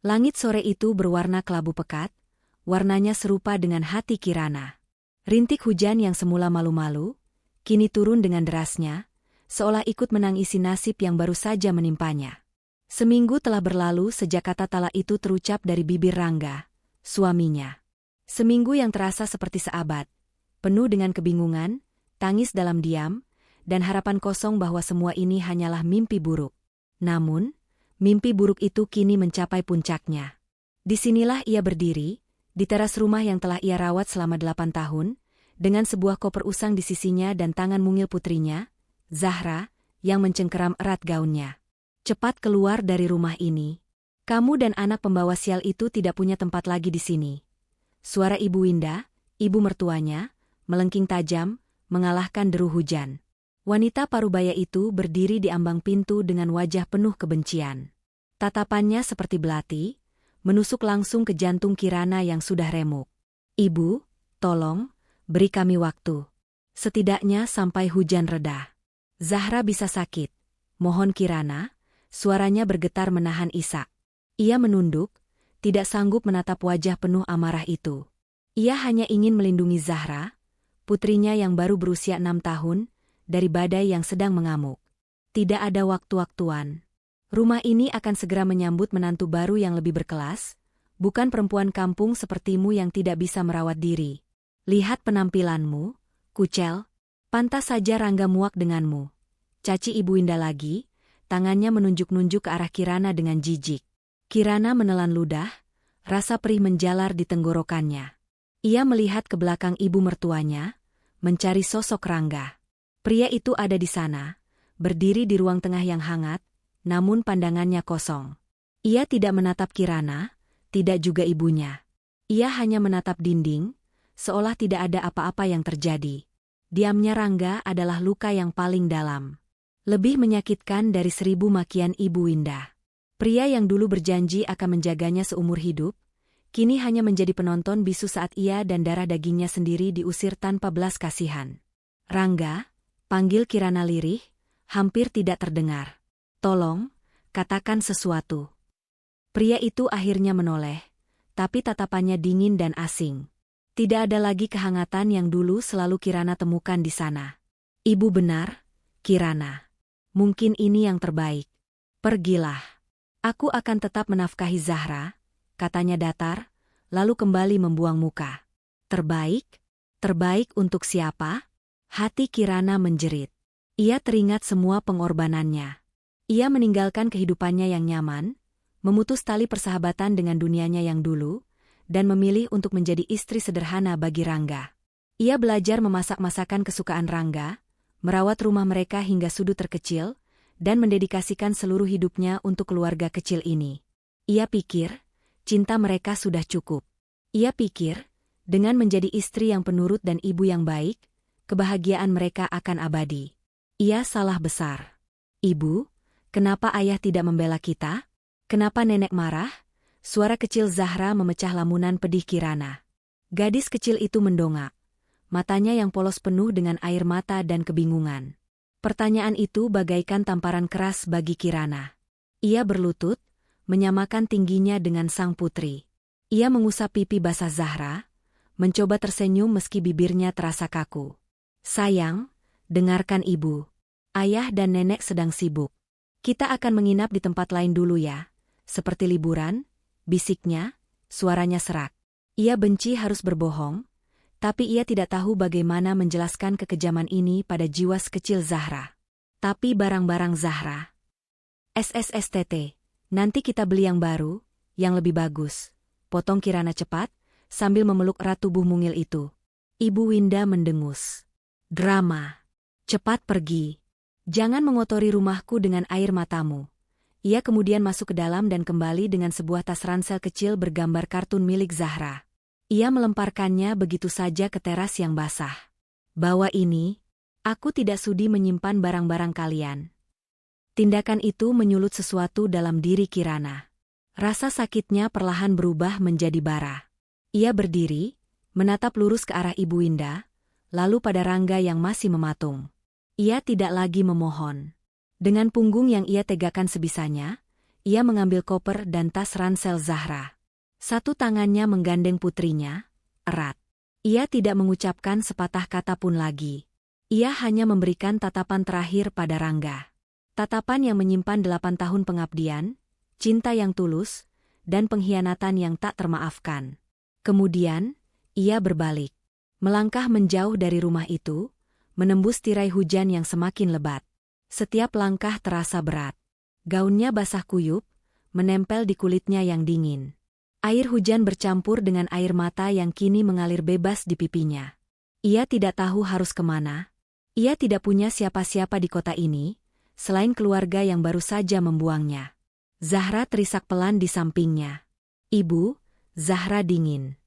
Langit sore itu berwarna kelabu pekat, warnanya serupa dengan hati Kirana. Rintik hujan yang semula malu-malu, kini turun dengan derasnya, seolah ikut menangisi nasib yang baru saja menimpanya. Seminggu telah berlalu sejak kata talak itu terucap dari bibir Rangga, suaminya. Seminggu yang terasa seperti seabad, penuh dengan kebingungan, tangis dalam diam, dan harapan kosong bahwa semua ini hanyalah mimpi buruk. Namun, mimpi buruk itu kini mencapai puncaknya. Disinilah ia berdiri, di teras rumah yang telah ia rawat selama 8 tahun, dengan sebuah koper usang di sisinya dan tangan mungil putrinya, Zahra, yang mencengkeram erat gaunnya. Cepat keluar dari rumah ini. Kamu dan anak pembawa sial itu tidak punya tempat lagi di sini. Suara Ibu Winda, ibu mertuanya, melengking tajam, mengalahkan deru hujan. Wanita parubaya itu berdiri di ambang pintu dengan wajah penuh kebencian. Tatapannya seperti belati, menusuk langsung ke jantung Kirana yang sudah remuk. Ibu, tolong, beri kami waktu. Setidaknya sampai hujan reda. Zahra bisa sakit. Mohon Kirana, suaranya bergetar menahan isak. Ia menunduk, tidak sanggup menatap wajah penuh amarah itu. Ia hanya ingin melindungi Zahra, putrinya yang baru berusia 6 tahun, dari badai yang sedang mengamuk. Tidak ada waktu-waktuan. Rumah ini akan segera menyambut menantu baru yang lebih berkelas, bukan perempuan kampung sepertimu yang tidak bisa merawat diri. Lihat penampilanmu, Kucel. Pantas saja Rangga muak denganmu. Caci Ibu Winda lagi, tangannya menunjuk-nunjuk ke arah Kirana dengan jijik. Kirana menelan ludah, rasa perih menjalar di tenggorokannya. Ia melihat ke belakang ibu mertuanya, mencari sosok Rangga. Pria itu ada di sana, berdiri di ruang tengah yang hangat, namun pandangannya kosong. Ia tidak menatap Kirana, tidak juga ibunya. Ia hanya menatap dinding, seolah tidak ada apa-apa yang terjadi. Diamnya Rangga adalah luka yang paling dalam. Lebih menyakitkan dari 1000 makian Ibu Winda. Pria yang dulu berjanji akan menjaganya seumur hidup, kini hanya menjadi penonton bisu saat ia dan darah dagingnya sendiri diusir tanpa belas kasihan. Rangga, panggil Kirana lirih, hampir tidak terdengar. Tolong, katakan sesuatu. Pria itu akhirnya menoleh, tapi tatapannya dingin dan asing. Tidak ada lagi kehangatan yang dulu selalu Kirana temukan di sana. Ibu benar, Kirana. Mungkin ini yang terbaik. Pergilah. Aku akan tetap menafkahi Zahra, katanya datar, lalu kembali membuang muka. Terbaik? Terbaik untuk siapa? Hati Kirana menjerit. Ia teringat semua pengorbanannya. Ia meninggalkan kehidupannya yang nyaman, memutus tali persahabatan dengan dunianya yang dulu, dan memilih untuk menjadi istri sederhana bagi Rangga. Ia belajar memasak masakan kesukaan Rangga, merawat rumah mereka hingga sudut terkecil, dan mendedikasikan seluruh hidupnya untuk keluarga kecil ini. Ia pikir, cinta mereka sudah cukup. Ia pikir, dengan menjadi istri yang penurut dan ibu yang baik, kebahagiaan mereka akan abadi. Ia salah besar. Ibu, kenapa ayah tidak membela kita? Kenapa nenek marah? Suara kecil Zahra memecah lamunan pedih Kirana. Gadis kecil itu mendongak. Matanya yang polos penuh dengan air mata dan kebingungan. Pertanyaan itu bagaikan tamparan keras bagi Kirana. Ia berlutut, menyamakan tingginya dengan sang putri. Ia mengusap pipi basah Zahra, mencoba tersenyum meski bibirnya terasa kaku. Sayang, dengarkan ibu. Ayah dan nenek sedang sibuk. Kita akan menginap di tempat lain dulu ya. Seperti liburan, bisiknya, suaranya serak. Ia benci harus berbohong, tapi ia tidak tahu bagaimana menjelaskan kekejaman ini pada jiwa sekecil Zahra. Tapi barang-barang Zahra. SSSTT, nanti kita beli yang baru, yang lebih bagus. Potong Kirana cepat, sambil memeluk erat tubuh mungil itu. Ibu Winda mendengus. Drama. Cepat pergi. Jangan mengotori rumahku dengan air matamu. Ia kemudian masuk ke dalam dan kembali dengan sebuah tas ransel kecil bergambar kartun milik Zahra. Ia melemparkannya begitu saja ke teras yang basah. Bawa ini, aku tidak sudi menyimpan barang-barang kalian. Tindakan itu menyulut sesuatu dalam diri Kirana. Rasa sakitnya perlahan berubah menjadi bara. Ia berdiri, menatap lurus ke arah Ibu Winda, lalu pada Rangga yang masih mematung. Ia tidak lagi memohon. Dengan punggung yang ia tegakkan sebisanya, Ia mengambil koper dan tas ransel Zahra. Satu tangannya menggandeng putrinya, erat. Ia tidak mengucapkan sepatah kata pun lagi. Ia hanya memberikan tatapan terakhir pada Rangga. Tatapan yang menyimpan 8 tahun pengabdian, cinta yang tulus, dan pengkhianatan yang tak termaafkan. Kemudian, ia berbalik. Melangkah menjauh dari rumah itu, menembus tirai hujan yang semakin lebat. Setiap langkah terasa berat. Gaunnya basah kuyup, menempel di kulitnya yang dingin. Air hujan bercampur dengan air mata yang kini mengalir bebas di pipinya. Ia tidak tahu harus kemana. Ia tidak punya siapa-siapa di kota ini, selain keluarga yang baru saja membuangnya. Zahra terisak pelan di sampingnya. "Ibu," Zahra dingin.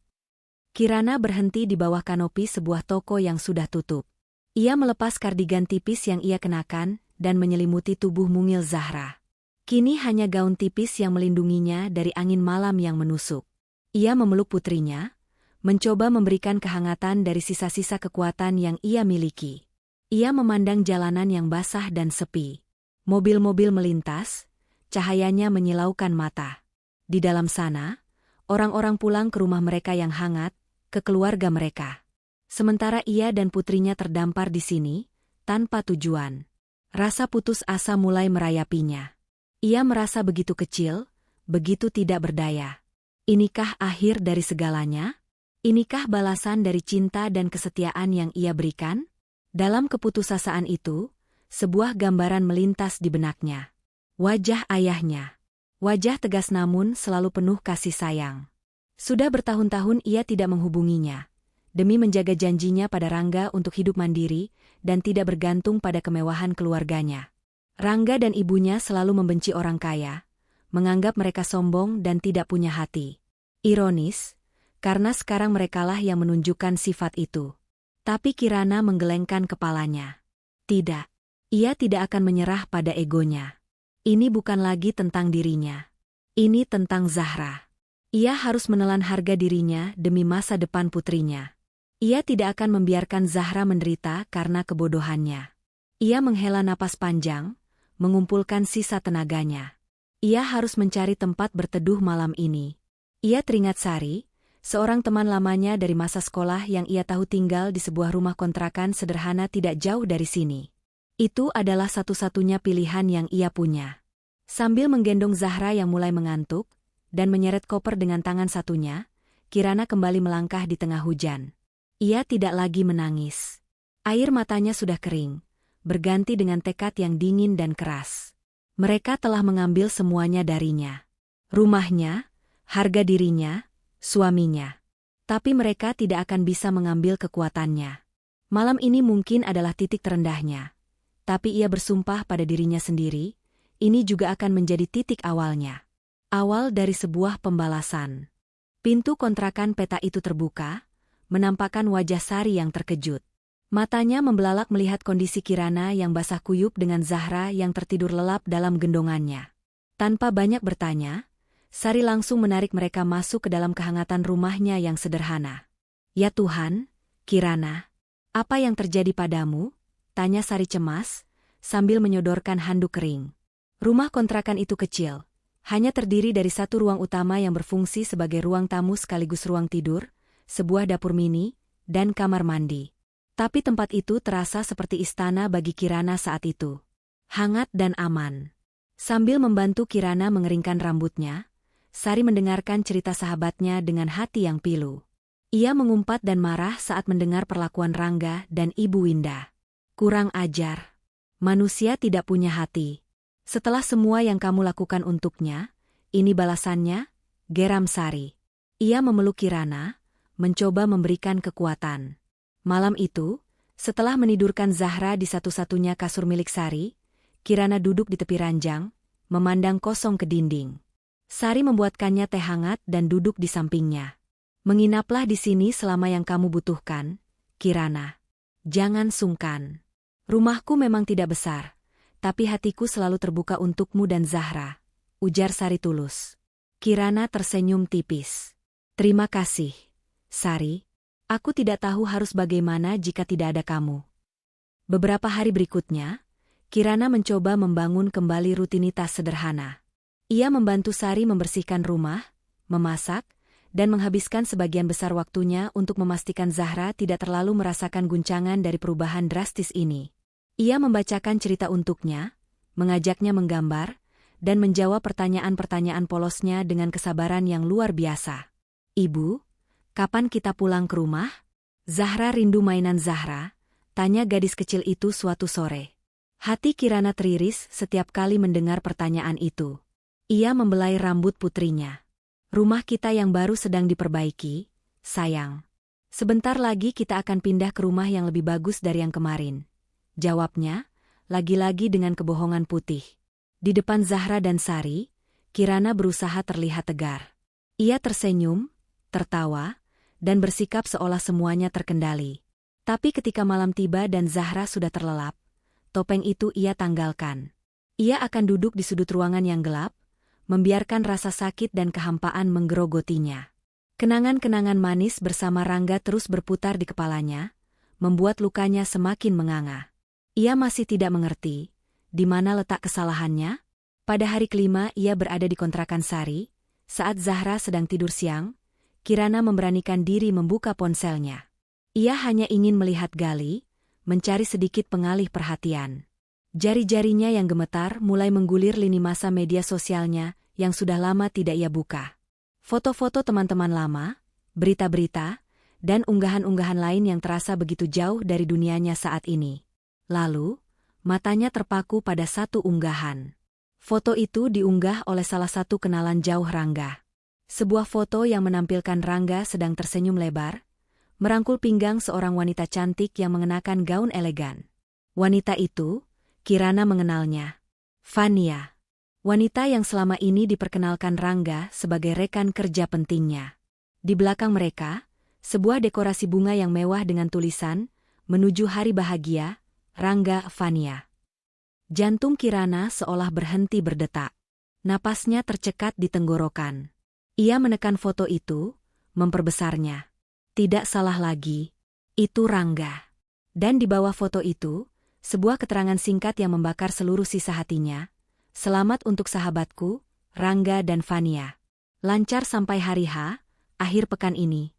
Kirana berhenti di bawah kanopi sebuah toko yang sudah tutup. Ia melepas kardigan tipis yang ia kenakan dan menyelimuti tubuh mungil Zahra. Kini hanya gaun tipis yang melindunginya dari angin malam yang menusuk. Ia memeluk putrinya, mencoba memberikan kehangatan dari sisa-sisa kekuatan yang ia miliki. Ia memandang jalanan yang basah dan sepi. Mobil-mobil melintas, cahayanya menyilaukan mata. Di dalam sana, orang-orang pulang ke rumah mereka yang hangat, ke keluarga mereka. Sementara ia dan putrinya terdampar di sini, tanpa tujuan. Rasa putus asa mulai merayapinya. Ia merasa begitu kecil, begitu tidak berdaya. Inikah akhir dari segalanya? Inikah balasan dari cinta dan kesetiaan yang ia berikan? Dalam keputusasaan itu, sebuah gambaran melintas di benaknya. Wajah ayahnya. Wajah tegas namun selalu penuh kasih sayang. Sudah bertahun-tahun ia tidak menghubunginya, demi menjaga janjinya pada Rangga untuk hidup mandiri dan tidak bergantung pada kemewahan keluarganya. Rangga dan ibunya selalu membenci orang kaya, menganggap mereka sombong dan tidak punya hati. Ironis, karena sekarang merekalah yang menunjukkan sifat itu. Tapi Kirana menggelengkan kepalanya. Tidak, ia tidak akan menyerah pada egonya. Ini bukan lagi tentang dirinya. Ini tentang Zahra. Ia harus menelan harga dirinya demi masa depan putrinya. Ia tidak akan membiarkan Zahra menderita karena kebodohannya. Ia menghela napas panjang, mengumpulkan sisa tenaganya. Ia harus mencari tempat berteduh malam ini. Ia teringat Sari, seorang teman lamanya dari masa sekolah yang ia tahu tinggal di sebuah rumah kontrakan sederhana tidak jauh dari sini. Itu adalah satu-satunya pilihan yang ia punya. Sambil menggendong Zahra yang mulai mengantuk, dan menyeret koper dengan tangan satunya, Kirana kembali melangkah di tengah hujan. Ia tidak lagi menangis. Air matanya sudah kering, berganti dengan tekad yang dingin dan keras. Mereka telah mengambil semuanya darinya. Rumahnya, harga dirinya, suaminya. Tapi mereka tidak akan bisa mengambil kekuatannya. Malam ini mungkin adalah titik terendahnya. Tapi ia bersumpah pada dirinya sendiri, ini juga akan menjadi titik awalnya. Awal dari sebuah pembalasan. Pintu kontrakan peta itu terbuka, menampakkan wajah Sari yang terkejut. Matanya membelalak melihat kondisi Kirana yang basah kuyup dengan Zahra yang tertidur lelap dalam gendongannya. Tanpa banyak bertanya, Sari langsung menarik mereka masuk ke dalam kehangatan rumahnya yang sederhana. "Ya Tuhan, Kirana, apa yang terjadi padamu?" tanya Sari cemas, sambil menyodorkan handuk kering. Rumah kontrakan itu kecil, hanya terdiri dari satu ruang utama yang berfungsi sebagai ruang tamu sekaligus ruang tidur, sebuah dapur mini, dan kamar mandi. Tapi tempat itu terasa seperti istana bagi Kirana saat itu. Hangat dan aman. Sambil membantu Kirana mengeringkan rambutnya, Sari mendengarkan cerita sahabatnya dengan hati yang pilu. Ia mengumpat dan marah saat mendengar perlakuan Rangga dan Ibu Winda. "Kurang ajar. Manusia tidak punya hati. Setelah semua yang kamu lakukan untuknya, ini balasannya," geram Sari. Ia memeluk Kirana, mencoba memberikan kekuatan. Malam itu, setelah menidurkan Zahra di satu-satunya kasur milik Sari, Kirana duduk di tepi ranjang, memandang kosong ke dinding. Sari membuatkannya teh hangat dan duduk di sampingnya. "Menginaplah di sini selama yang kamu butuhkan, Kirana. Jangan sungkan. Rumahku memang tidak besar, tapi hatiku selalu terbuka untukmu dan Zahra," ujar Sari tulus. Kirana tersenyum tipis. "Terima kasih, Sari. Aku tidak tahu harus bagaimana jika tidak ada kamu." Beberapa hari berikutnya, Kirana mencoba membangun kembali rutinitas sederhana. Ia membantu Sari membersihkan rumah, memasak, dan menghabiskan sebagian besar waktunya untuk memastikan Zahra tidak terlalu merasakan guncangan dari perubahan drastis ini. Ia membacakan cerita untuknya, mengajaknya menggambar, dan menjawab pertanyaan-pertanyaan polosnya dengan kesabaran yang luar biasa. "Ibu, kapan kita pulang ke rumah?" "Zahra rindu mainan Zahra," tanya gadis kecil itu suatu sore. Hati Kirana teriris setiap kali mendengar pertanyaan itu. Ia membelai rambut putrinya. "Rumah kita yang baru sedang diperbaiki, sayang. Sebentar lagi kita akan pindah ke rumah yang lebih bagus dari yang kemarin," jawabnya, lagi-lagi dengan kebohongan putih. Di depan Zahra dan Sari, Kirana berusaha terlihat tegar. Ia tersenyum, tertawa, dan bersikap seolah semuanya terkendali. Tapi ketika malam tiba dan Zahra sudah terlelap, topeng itu ia tanggalkan. Ia akan duduk di sudut ruangan yang gelap, membiarkan rasa sakit dan kehampaan menggerogotinya. Kenangan-kenangan manis bersama Rangga terus berputar di kepalanya, membuat lukanya semakin menganga. Ia masih tidak mengerti, di mana letak kesalahannya. Pada hari kelima ia berada di kontrakan Sari, saat Zahra sedang tidur siang, Kirana memberanikan diri membuka ponselnya. Ia hanya ingin melihat Gali, mencari sedikit pengalih perhatian. Jari-jarinya yang gemetar mulai menggulir lini masa media sosialnya yang sudah lama tidak ia buka. Foto-foto teman-teman lama, berita-berita, dan unggahan-unggahan lain yang terasa begitu jauh dari dunianya saat ini. Lalu, matanya terpaku pada satu unggahan. Foto itu diunggah oleh salah satu kenalan jauh Rangga. Sebuah foto yang menampilkan Rangga sedang tersenyum lebar, merangkul pinggang seorang wanita cantik yang mengenakan gaun elegan. Wanita itu, Kirana mengenalnya. Fania. Wanita yang selama ini diperkenalkan Rangga sebagai rekan kerja pentingnya. Di belakang mereka, sebuah dekorasi bunga yang mewah dengan tulisan, "Menuju Hari Bahagia, Rangga Fania." Jantung Kirana seolah berhenti berdetak. Napasnya tercekat di tenggorokan. Ia menekan foto itu, memperbesarnya. Tidak salah lagi, itu Rangga. Dan di bawah foto itu, sebuah keterangan singkat yang membakar seluruh sisa hatinya. "Selamat untuk sahabatku, Rangga dan Fania. Lancar sampai hari H, akhir pekan ini."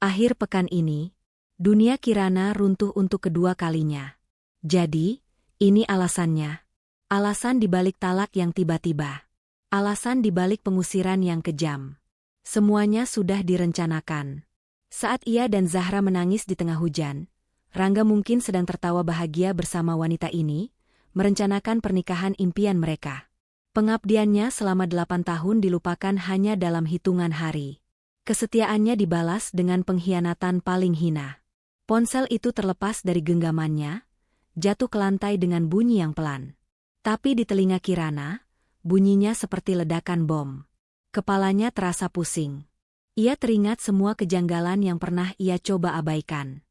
Akhir pekan ini, dunia Kirana runtuh untuk kedua kalinya. Jadi, ini alasannya. Alasan dibalik talak yang tiba-tiba. Alasan dibalik pengusiran yang kejam. Semuanya sudah direncanakan. Saat ia dan Zahra menangis di tengah hujan, Rangga mungkin sedang tertawa bahagia bersama wanita ini, merencanakan pernikahan impian mereka. Pengabdiannya selama 8 tahun dilupakan hanya dalam hitungan hari. Kesetiaannya dibalas dengan pengkhianatan paling hina. Ponsel itu terlepas dari genggamannya, jatuh ke lantai dengan bunyi yang pelan. Tapi di telinga Kirana, bunyinya seperti ledakan bom. Kepalanya terasa pusing. Ia teringat semua kejanggalan yang pernah ia coba abaikan.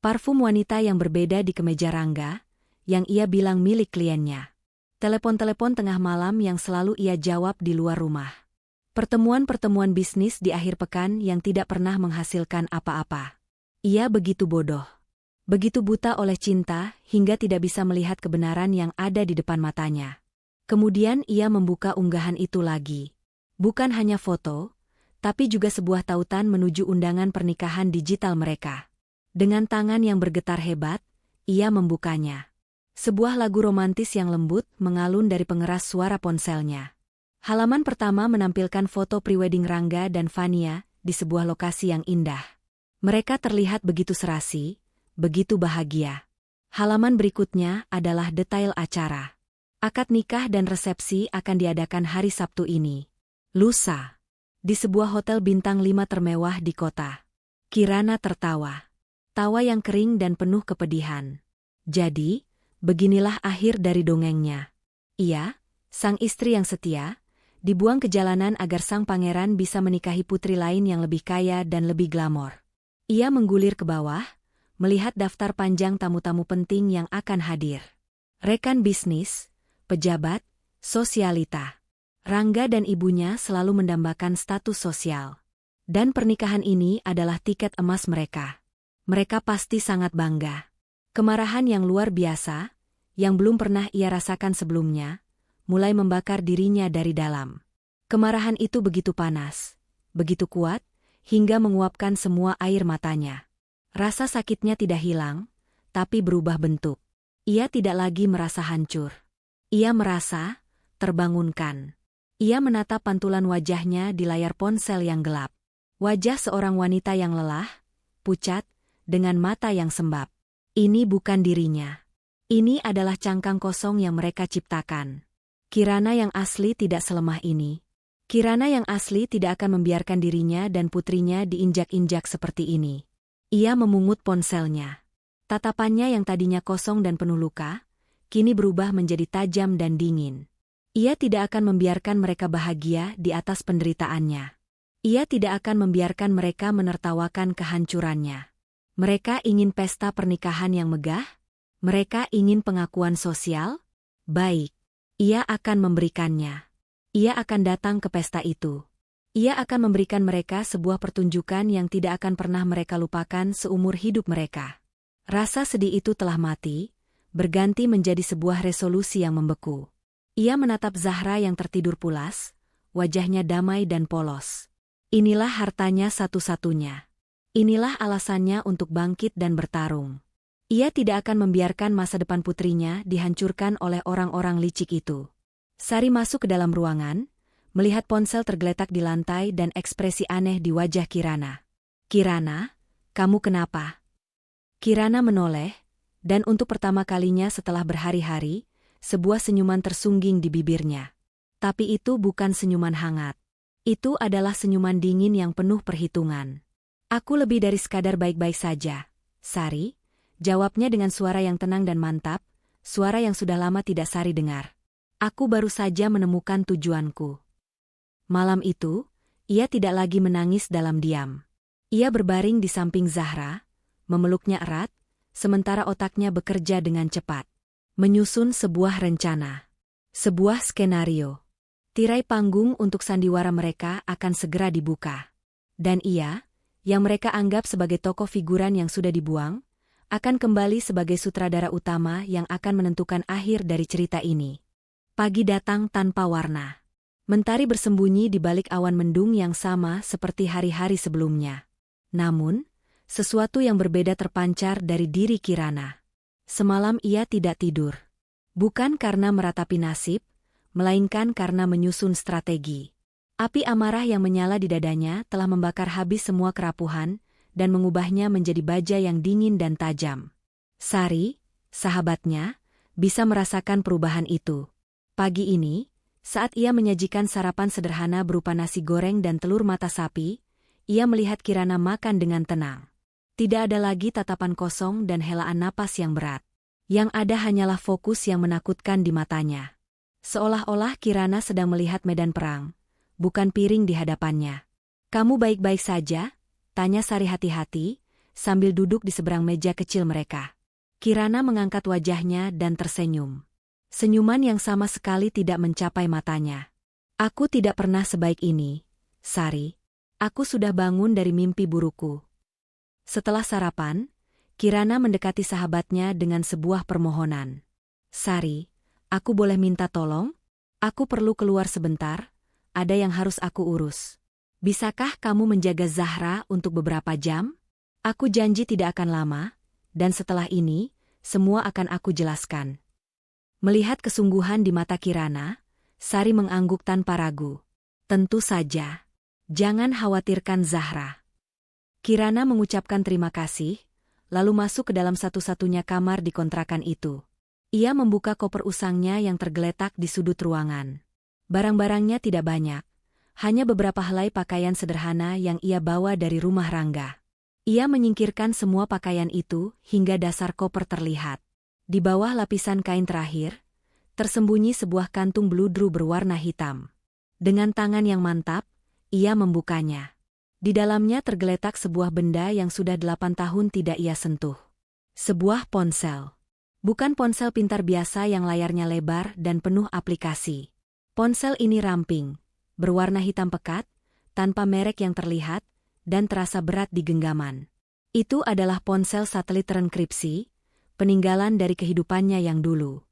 Parfum wanita yang berbeda di kemeja Rangga, yang ia bilang milik kliennya. Telepon-telepon tengah malam yang selalu ia jawab di luar rumah. Pertemuan-pertemuan bisnis di akhir pekan yang tidak pernah menghasilkan apa-apa. Ia begitu bodoh. Begitu buta oleh cinta hingga tidak bisa melihat kebenaran yang ada di depan matanya. Kemudian ia membuka unggahan itu lagi. Bukan hanya foto, tapi juga sebuah tautan menuju undangan pernikahan digital mereka. Dengan tangan yang bergetar hebat, ia membukanya. Sebuah lagu romantis yang lembut mengalun dari pengeras suara ponselnya. Halaman pertama menampilkan foto prewedding Rangga dan Fania di sebuah lokasi yang indah. Mereka terlihat begitu serasi, begitu bahagia. Halaman berikutnya adalah detail acara. Akad nikah dan resepsi akan diadakan hari Sabtu ini. Lusa. Di sebuah hotel bintang 5 termewah di kota. Kirana tertawa. Tawa yang kering dan penuh kepedihan. Jadi, beginilah akhir dari dongengnya. Ia, sang istri yang setia, dibuang ke jalanan agar sang pangeran bisa menikahi putri lain yang lebih kaya dan lebih glamor. Ia menggulir ke bawah, melihat daftar panjang tamu-tamu penting yang akan hadir. Rekan bisnis, pejabat, sosialita. Rangga dan ibunya selalu mendambakan status sosial. Dan pernikahan ini adalah tiket emas mereka. Mereka pasti sangat bangga. Kemarahan yang luar biasa, yang belum pernah ia rasakan sebelumnya, mulai membakar dirinya dari dalam. Kemarahan itu begitu panas, begitu kuat, hingga menguapkan semua air matanya. Rasa sakitnya tidak hilang, tapi berubah bentuk. Ia tidak lagi merasa hancur. Ia merasa terbangunkan. Ia menatap pantulan wajahnya di layar ponsel yang gelap. Wajah seorang wanita yang lelah, pucat, dengan mata yang sembab. Ini bukan dirinya. Ini adalah cangkang kosong yang mereka ciptakan. Kirana yang asli tidak selemah ini. Kirana yang asli tidak akan membiarkan dirinya dan putrinya diinjak-injak seperti ini. Ia memungut ponselnya. Tatapannya yang tadinya kosong dan penuh luka, kini berubah menjadi tajam dan dingin. Ia tidak akan membiarkan mereka bahagia di atas penderitaannya. Ia tidak akan membiarkan mereka menertawakan kehancurannya. Mereka ingin pesta pernikahan yang megah? Mereka ingin pengakuan sosial? Baik. Ia akan memberikannya. Ia akan datang ke pesta itu. Ia akan memberikan mereka sebuah pertunjukan yang tidak akan pernah mereka lupakan seumur hidup mereka. Rasa sedih itu telah mati, berganti menjadi sebuah resolusi yang membeku. Ia menatap Zahra yang tertidur pulas, wajahnya damai dan polos. Inilah hartanya satu-satunya. Inilah alasannya untuk bangkit dan bertarung. Ia tidak akan membiarkan masa depan putrinya dihancurkan oleh orang-orang licik itu. Sari masuk ke dalam ruangan, melihat ponsel tergeletak di lantai dan ekspresi aneh di wajah Kirana. "Kirana, kamu kenapa?" Kirana menoleh, dan untuk pertama kalinya setelah berhari-hari, sebuah senyuman tersungging di bibirnya. Tapi itu bukan senyuman hangat. Itu adalah senyuman dingin yang penuh perhitungan. "Aku lebih dari sekadar baik-baik saja, Sari," jawabnya dengan suara yang tenang dan mantap, suara yang sudah lama tidak Sari dengar. "Aku baru saja menemukan tujuanku." Malam itu, ia tidak lagi menangis dalam diam. Ia berbaring di samping Zahra, memeluknya erat, sementara otaknya bekerja dengan cepat. Menyusun sebuah rencana. Sebuah skenario. Tirai panggung untuk sandiwara mereka akan segera dibuka. Dan ia, yang mereka anggap sebagai tokoh figuran yang sudah dibuang, akan kembali sebagai sutradara utama yang akan menentukan akhir dari cerita ini. Pagi datang tanpa warna. Mentari bersembunyi di balik awan mendung yang sama seperti hari-hari sebelumnya. Namun, sesuatu yang berbeda terpancar dari diri Kirana. Semalam ia tidak tidur. Bukan karena meratapi nasib, melainkan karena menyusun strategi. Api amarah yang menyala di dadanya telah membakar habis semua kerapuhan dan mengubahnya menjadi baja yang dingin dan tajam. Sari, sahabatnya, bisa merasakan perubahan itu. Pagi ini, saat ia menyajikan sarapan sederhana berupa nasi goreng dan telur mata sapi, ia melihat Kirana makan dengan tenang. Tidak ada lagi tatapan kosong dan helaan napas yang berat. Yang ada hanyalah fokus yang menakutkan di matanya. Seolah-olah Kirana sedang melihat medan perang, bukan piring di hadapannya. "Kamu baik-baik saja?" tanya Sari hati-hati, sambil duduk di seberang meja kecil mereka. Kirana mengangkat wajahnya dan tersenyum. Senyuman yang sama sekali tidak mencapai matanya. "Aku tidak pernah sebaik ini, Sari. Aku sudah bangun dari mimpi burukku." Setelah sarapan, Kirana mendekati sahabatnya dengan sebuah permohonan. "Sari, aku boleh minta tolong? Aku perlu keluar sebentar, ada yang harus aku urus. Bisakah kamu menjaga Zahra untuk beberapa jam? Aku janji tidak akan lama, dan setelah ini, semua akan aku jelaskan." Melihat kesungguhan di mata Kirana, Sari mengangguk tanpa ragu. "Tentu saja. Jangan khawatirkan Zahra." Kirana mengucapkan terima kasih, lalu masuk ke dalam satu-satunya kamar di kontrakan itu. Ia membuka koper usangnya yang tergeletak di sudut ruangan. Barang-barangnya tidak banyak, hanya beberapa helai pakaian sederhana yang ia bawa dari rumah Rangga. Ia menyingkirkan semua pakaian itu hingga dasar koper terlihat. Di bawah lapisan kain terakhir, tersembunyi sebuah kantung beludru berwarna hitam. Dengan tangan yang mantap, ia membukanya. Di dalamnya tergeletak sebuah benda yang sudah 8 tahun tidak ia sentuh. Sebuah ponsel. Bukan ponsel pintar biasa yang layarnya lebar dan penuh aplikasi. Ponsel ini ramping, berwarna hitam pekat, tanpa merek yang terlihat, dan terasa berat di genggaman. Itu adalah ponsel satelit terenkripsi, peninggalan dari kehidupannya yang dulu.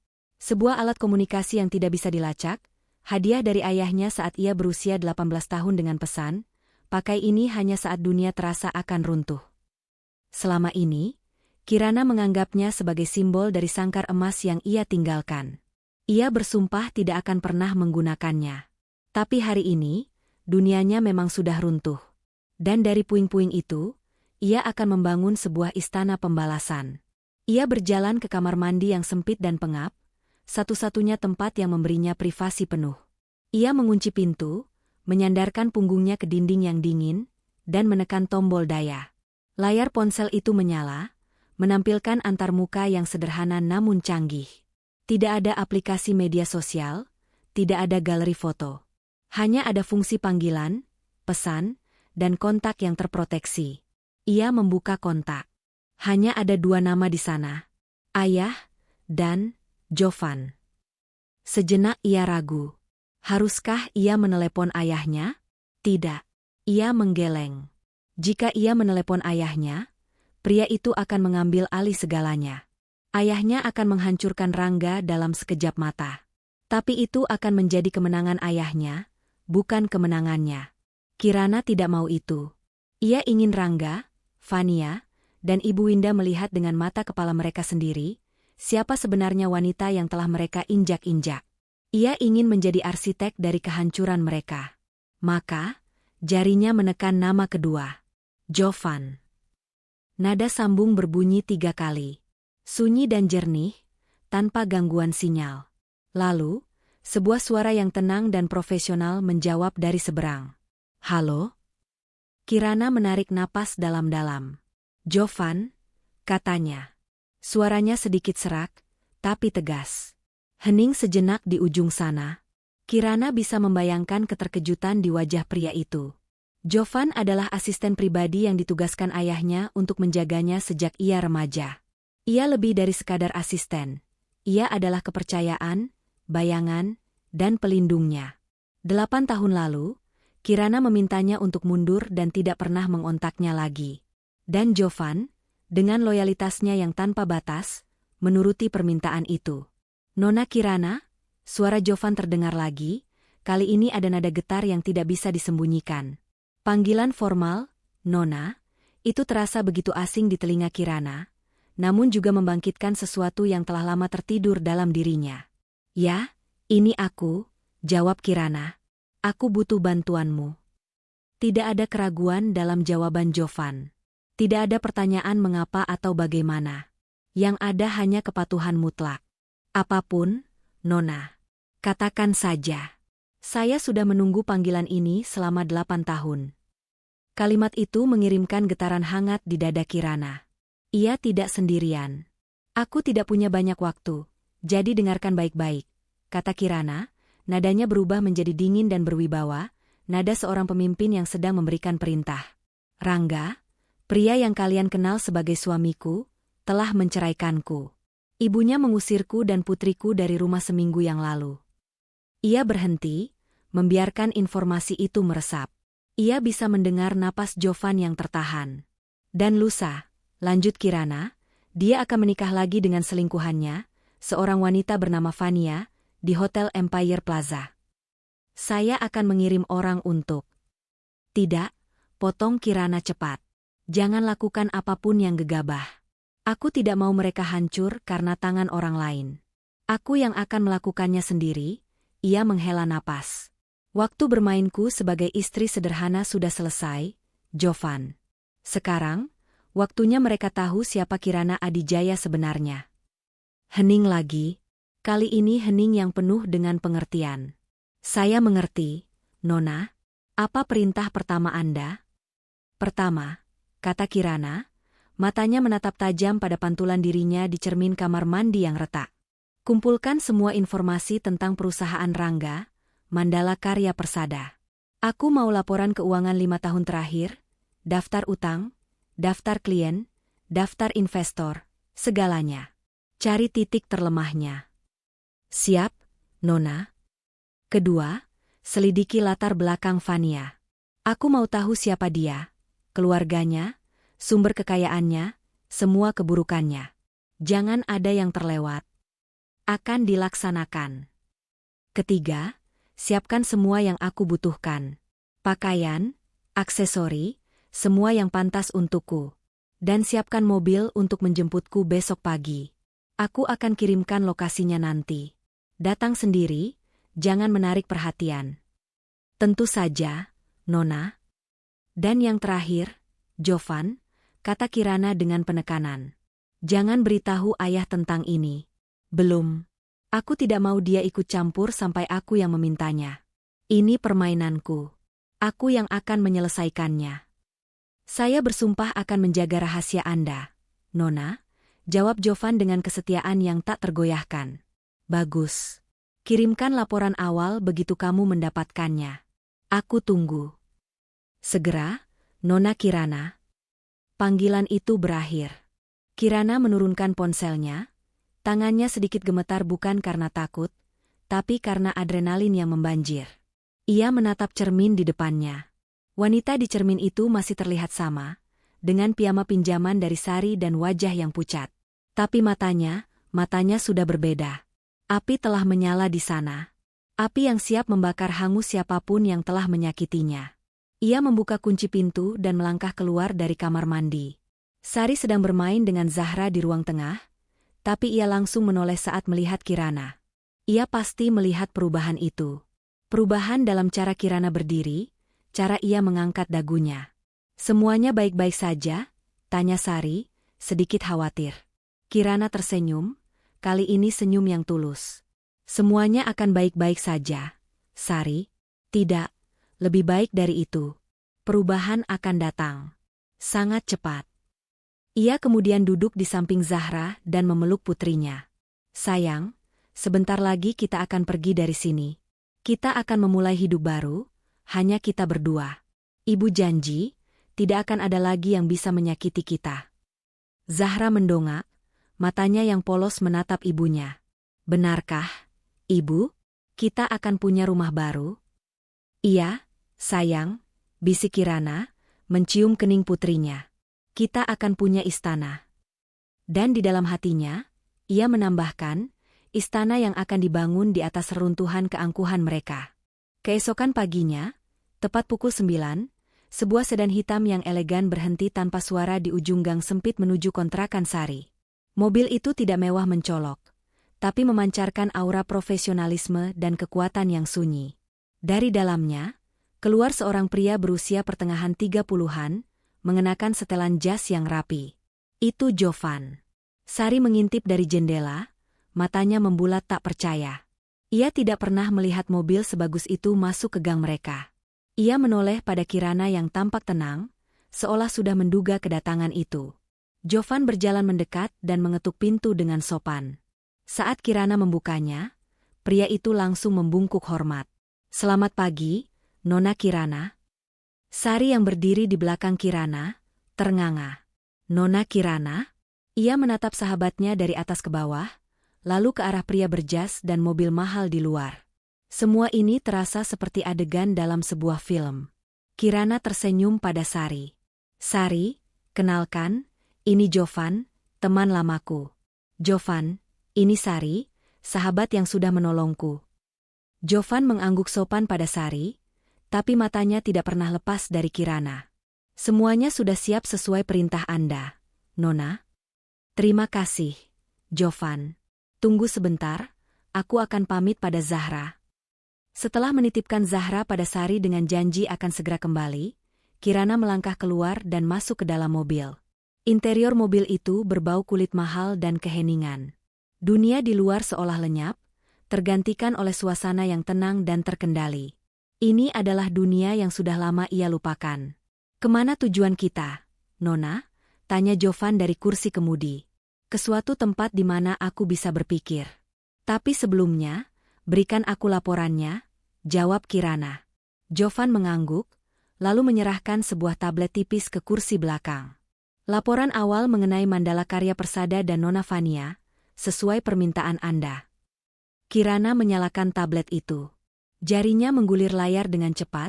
Sebuah alat komunikasi yang tidak bisa dilacak, hadiah dari ayahnya saat ia berusia 18 tahun dengan pesan, pakai ini hanya saat dunia terasa akan runtuh. Selama ini, Kirana menganggapnya sebagai simbol dari sangkar emas yang ia tinggalkan. Ia bersumpah tidak akan pernah menggunakannya. Tapi hari ini, dunianya memang sudah runtuh. Dan dari puing-puing itu, ia akan membangun sebuah istana pembalasan. Ia berjalan ke kamar mandi yang sempit dan pengap, satu-satunya tempat yang memberinya privasi penuh. Ia mengunci pintu, menyandarkan punggungnya ke dinding yang dingin, dan menekan tombol daya. Layar ponsel itu menyala, menampilkan antarmuka yang sederhana namun canggih. Tidak ada aplikasi media sosial, tidak ada galeri foto. Hanya ada fungsi panggilan, pesan, dan kontak yang terproteksi. Ia membuka kontak. Hanya ada 2 nama di sana. Ayah dan Jovan. Sejenak ia ragu. Haruskah ia menelepon ayahnya? Tidak. Ia menggeleng. Jika ia menelepon ayahnya, pria itu akan mengambil alih segalanya. Ayahnya akan menghancurkan Rangga dalam sekejap mata. Tapi itu akan menjadi kemenangan ayahnya, bukan kemenangannya. Kirana tidak mau itu. Ia ingin Rangga, Fania, dan Ibu Winda melihat dengan mata kepala mereka sendiri, siapa sebenarnya wanita yang telah mereka injak-injak. Ia ingin menjadi arsitek dari kehancuran mereka. Maka, jarinya menekan nama kedua. Jovan. Nada sambung berbunyi 3 kali. Sunyi dan jernih, tanpa gangguan sinyal. Lalu, sebuah suara yang tenang dan profesional menjawab dari seberang. Halo? Kirana menarik napas dalam-dalam. Jovan, katanya. Suaranya sedikit serak, tapi tegas. Hening sejenak di ujung sana. Kirana bisa membayangkan keterkejutan di wajah pria itu. Jovan adalah asisten pribadi yang ditugaskan ayahnya untuk menjaganya sejak ia remaja. Ia lebih dari sekadar asisten. Ia adalah kepercayaan, bayangan, dan pelindungnya. 8 tahun lalu, Kirana memintanya untuk mundur dan tidak pernah mengontaknya lagi. Dan Jovan, dengan loyalitasnya yang tanpa batas, menuruti permintaan itu. Nona Kirana, suara Jovan terdengar lagi, kali ini ada nada getar yang tidak bisa disembunyikan. Panggilan formal, Nona, itu terasa begitu asing di telinga Kirana, namun juga membangkitkan sesuatu yang telah lama tertidur dalam dirinya. Ya, ini aku, jawab Kirana. Aku butuh bantuanmu. Tidak ada keraguan dalam jawaban Jovan. Tidak ada pertanyaan mengapa atau bagaimana. Yang ada hanya kepatuhan mutlak. Apapun, Nona. Katakan saja. Saya sudah menunggu panggilan ini selama 8 tahun. Kalimat itu mengirimkan getaran hangat di dada Kirana. Ia tidak sendirian. Aku tidak punya banyak waktu, jadi dengarkan baik-baik, kata Kirana, nadanya berubah menjadi dingin dan berwibawa, nada seorang pemimpin yang sedang memberikan perintah. Rangga, pria yang kalian kenal sebagai suamiku, telah menceraikanku. Ibunya mengusirku dan putriku dari rumah seminggu yang lalu. Ia berhenti, membiarkan informasi itu meresap. Ia bisa mendengar napas Jovan yang tertahan. Dan lusa, lanjut Kirana, dia akan menikah lagi dengan selingkuhannya, seorang wanita bernama Fania, di Hotel Empire Plaza. Saya akan mengirim orang untuk... Tidak, potong Kirana cepat. Jangan lakukan apapun yang gegabah. Aku tidak mau mereka hancur karena tangan orang lain. Aku yang akan melakukannya sendiri. Ia menghela napas. Waktu bermainku sebagai istri sederhana sudah selesai, Jovan. Sekarang, waktunya mereka tahu siapa Kirana Adijaya sebenarnya. Hening lagi, kali ini hening yang penuh dengan pengertian. Saya mengerti, Nona. Apa perintah pertama Anda? Pertama, kata Kirana, matanya menatap tajam pada pantulan dirinya di cermin kamar mandi yang retak. Kumpulkan semua informasi tentang perusahaan Rangga, Mandala Karya Persada. Aku mau laporan keuangan 5 tahun terakhir, daftar utang, daftar klien, daftar investor, segalanya. Cari titik terlemahnya. Siap, Nona. Kedua, selidiki latar belakang Fania. Aku mau tahu siapa dia, keluarganya, sumber kekayaannya, semua keburukannya. Jangan ada yang terlewat. akan dilaksanakan. Ketiga, siapkan semua yang aku butuhkan. Pakaian, aksesori, semua yang pantas untukku. Dan siapkan mobil untuk menjemputku besok pagi. Aku akan kirimkan lokasinya nanti. Datang sendiri, jangan menarik perhatian. Tentu saja, Nona. Dan yang terakhir, Jovan, kata Kirana dengan penekanan. Jangan beritahu ayah tentang ini. Belum. Aku tidak mau dia ikut campur sampai aku yang memintanya. Ini permainanku. Aku yang akan menyelesaikannya. Saya bersumpah akan menjaga rahasia Anda, Nona, jawab Jovan dengan kesetiaan yang tak tergoyahkan. Bagus. Kirimkan laporan awal begitu kamu mendapatkannya. Aku tunggu. Segera, Nona Kirana. Panggilan itu berakhir. Kirana menurunkan ponselnya. Tangannya sedikit gemetar bukan karena takut, tapi karena adrenalin yang membanjir. Ia menatap cermin di depannya. Wanita di cermin itu masih terlihat sama, dengan piyama pinjaman dari Sari dan wajah yang pucat. Tapi matanya sudah berbeda. Api telah menyala di sana. Api yang siap membakar hangus siapapun yang telah menyakitinya. Ia membuka kunci pintu dan melangkah keluar dari kamar mandi. Sari sedang bermain dengan Zahra di ruang tengah, tapi ia langsung menoleh saat melihat Kirana. Ia pasti melihat perubahan itu. Perubahan dalam cara Kirana berdiri, cara ia mengangkat dagunya. Semuanya baik-baik saja? Tanya Sari, sedikit khawatir. Kirana tersenyum, kali ini senyum yang tulus. Semuanya akan baik-baik saja, Sari. Tidak, lebih baik dari itu. Perubahan akan datang. Sangat cepat. Ia kemudian duduk di samping Zahra dan memeluk putrinya. Sayang, sebentar lagi kita akan pergi dari sini. Kita akan memulai hidup baru, hanya kita berdua. Ibu janji, tidak akan ada lagi yang bisa menyakiti kita. Zahra mendongak, matanya yang polos menatap ibunya. Benarkah, Ibu? Kita akan punya rumah baru? Iya, sayang, bisik Kirana, mencium kening putrinya. Kita akan punya istana. Dan di dalam hatinya, ia menambahkan, istana yang akan dibangun di atas reruntuhan keangkuhan mereka. Keesokan paginya, tepat pukul 9, sebuah sedan hitam yang elegan berhenti tanpa suara di ujung gang sempit menuju kontrakan Sari. Mobil itu tidak mewah mencolok, tapi memancarkan aura profesionalisme dan kekuatan yang sunyi. Dari dalamnya, keluar seorang pria berusia pertengahan 30-an, mengenakan setelan jas yang rapi. Itu Jovan. Sari mengintip dari jendela, matanya membulat tak percaya. Ia tidak pernah melihat mobil sebagus itu masuk ke gang mereka. Ia menoleh pada Kirana yang tampak tenang, seolah sudah menduga kedatangan itu. Jovan berjalan mendekat dan mengetuk pintu dengan sopan. Saat Kirana membukanya, pria itu langsung membungkuk hormat. Selamat pagi, Nona Kirana. Sari yang berdiri di belakang Kirana, ternganga. Nona Kirana? Ia menatap sahabatnya dari atas ke bawah, lalu ke arah pria berjas dan mobil mahal di luar. Semua ini terasa seperti adegan dalam sebuah film. Kirana tersenyum pada Sari. Sari, kenalkan, ini Jovan, teman lamaku. Jovan, ini Sari, sahabat yang sudah menolongku. Jovan mengangguk sopan pada Sari, tapi matanya tidak pernah lepas dari Kirana. Semuanya sudah siap sesuai perintah Anda, Nona. Terima kasih, Jovan. Tunggu sebentar, aku akan pamit pada Zahra. Setelah menitipkan Zahra pada Sari dengan janji akan segera kembali, Kirana melangkah keluar dan masuk ke dalam mobil. Interior mobil itu berbau kulit mahal dan keheningan. Dunia di luar seolah lenyap, tergantikan oleh suasana yang tenang dan terkendali. Ini adalah dunia yang sudah lama ia lupakan. Kemana tujuan kita, Nona? Tanya Jovan dari kursi kemudi. Ke suatu tempat di mana aku bisa berpikir. Tapi sebelumnya, berikan aku laporannya, jawab Kirana. Jovan mengangguk, lalu menyerahkan sebuah tablet tipis ke kursi belakang. Laporan awal mengenai Mandala Karya Persada dan Nona Fania, sesuai permintaan Anda. Kirana menyalakan tablet itu. Jarinya menggulir layar dengan cepat,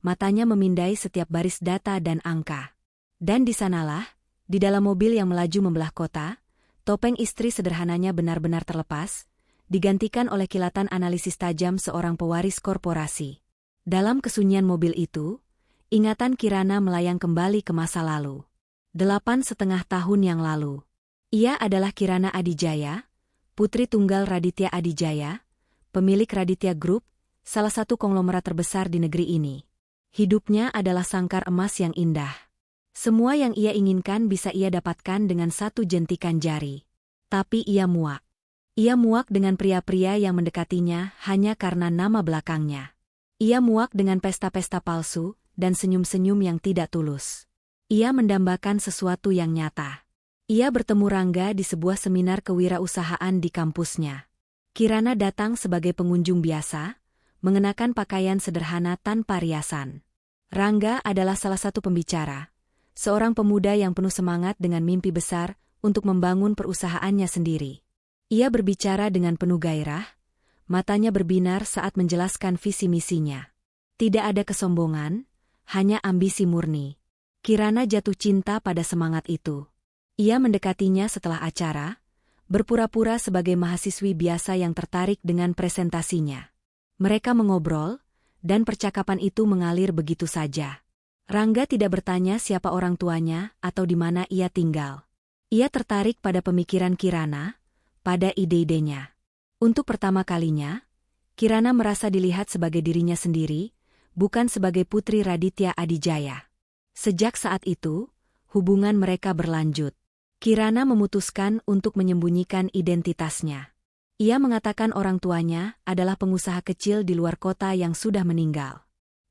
matanya memindai setiap baris data dan angka. Dan di sanalah, di dalam mobil yang melaju membelah kota, topeng istri sederhananya benar-benar terlepas, digantikan oleh kilatan analisis tajam seorang pewaris korporasi. Dalam kesunyian mobil itu, ingatan Kirana melayang kembali ke masa lalu. 8,5 tahun yang lalu. Ia adalah Kirana Adijaya, putri tunggal Raditya Adijaya, pemilik Raditya Group, salah satu konglomerat terbesar di negeri ini. Hidupnya adalah sangkar emas yang indah. Semua yang ia inginkan bisa ia dapatkan dengan satu jentikan jari. Tapi ia muak. Ia muak dengan pria-pria yang mendekatinya hanya karena nama belakangnya. Ia muak dengan pesta-pesta palsu dan senyum-senyum yang tidak tulus. Ia mendambakan sesuatu yang nyata. Ia bertemu Rangga di sebuah seminar kewirausahaan di kampusnya. Kirana datang sebagai pengunjung biasa, mengenakan pakaian sederhana tanpa riasan. Rangga adalah salah satu pembicara, seorang pemuda yang penuh semangat dengan mimpi besar untuk membangun perusahaannya sendiri. Ia berbicara dengan penuh gairah, matanya berbinar saat menjelaskan visi misinya. Tidak ada kesombongan, hanya ambisi murni. Kirana jatuh cinta pada semangat itu. Ia mendekatinya setelah acara, berpura-pura sebagai mahasiswi biasa yang tertarik dengan presentasinya. Mereka mengobrol, dan percakapan itu mengalir begitu saja. Rangga tidak bertanya siapa orang tuanya atau di mana ia tinggal. Ia tertarik pada pemikiran Kirana, pada ide-idenya. Untuk pertama kalinya, Kirana merasa dilihat sebagai dirinya sendiri, bukan sebagai putri Raditya Adijaya. Sejak saat itu, hubungan mereka berlanjut. Kirana memutuskan untuk menyembunyikan identitasnya. Ia mengatakan orang tuanya adalah pengusaha kecil di luar kota yang sudah meninggal.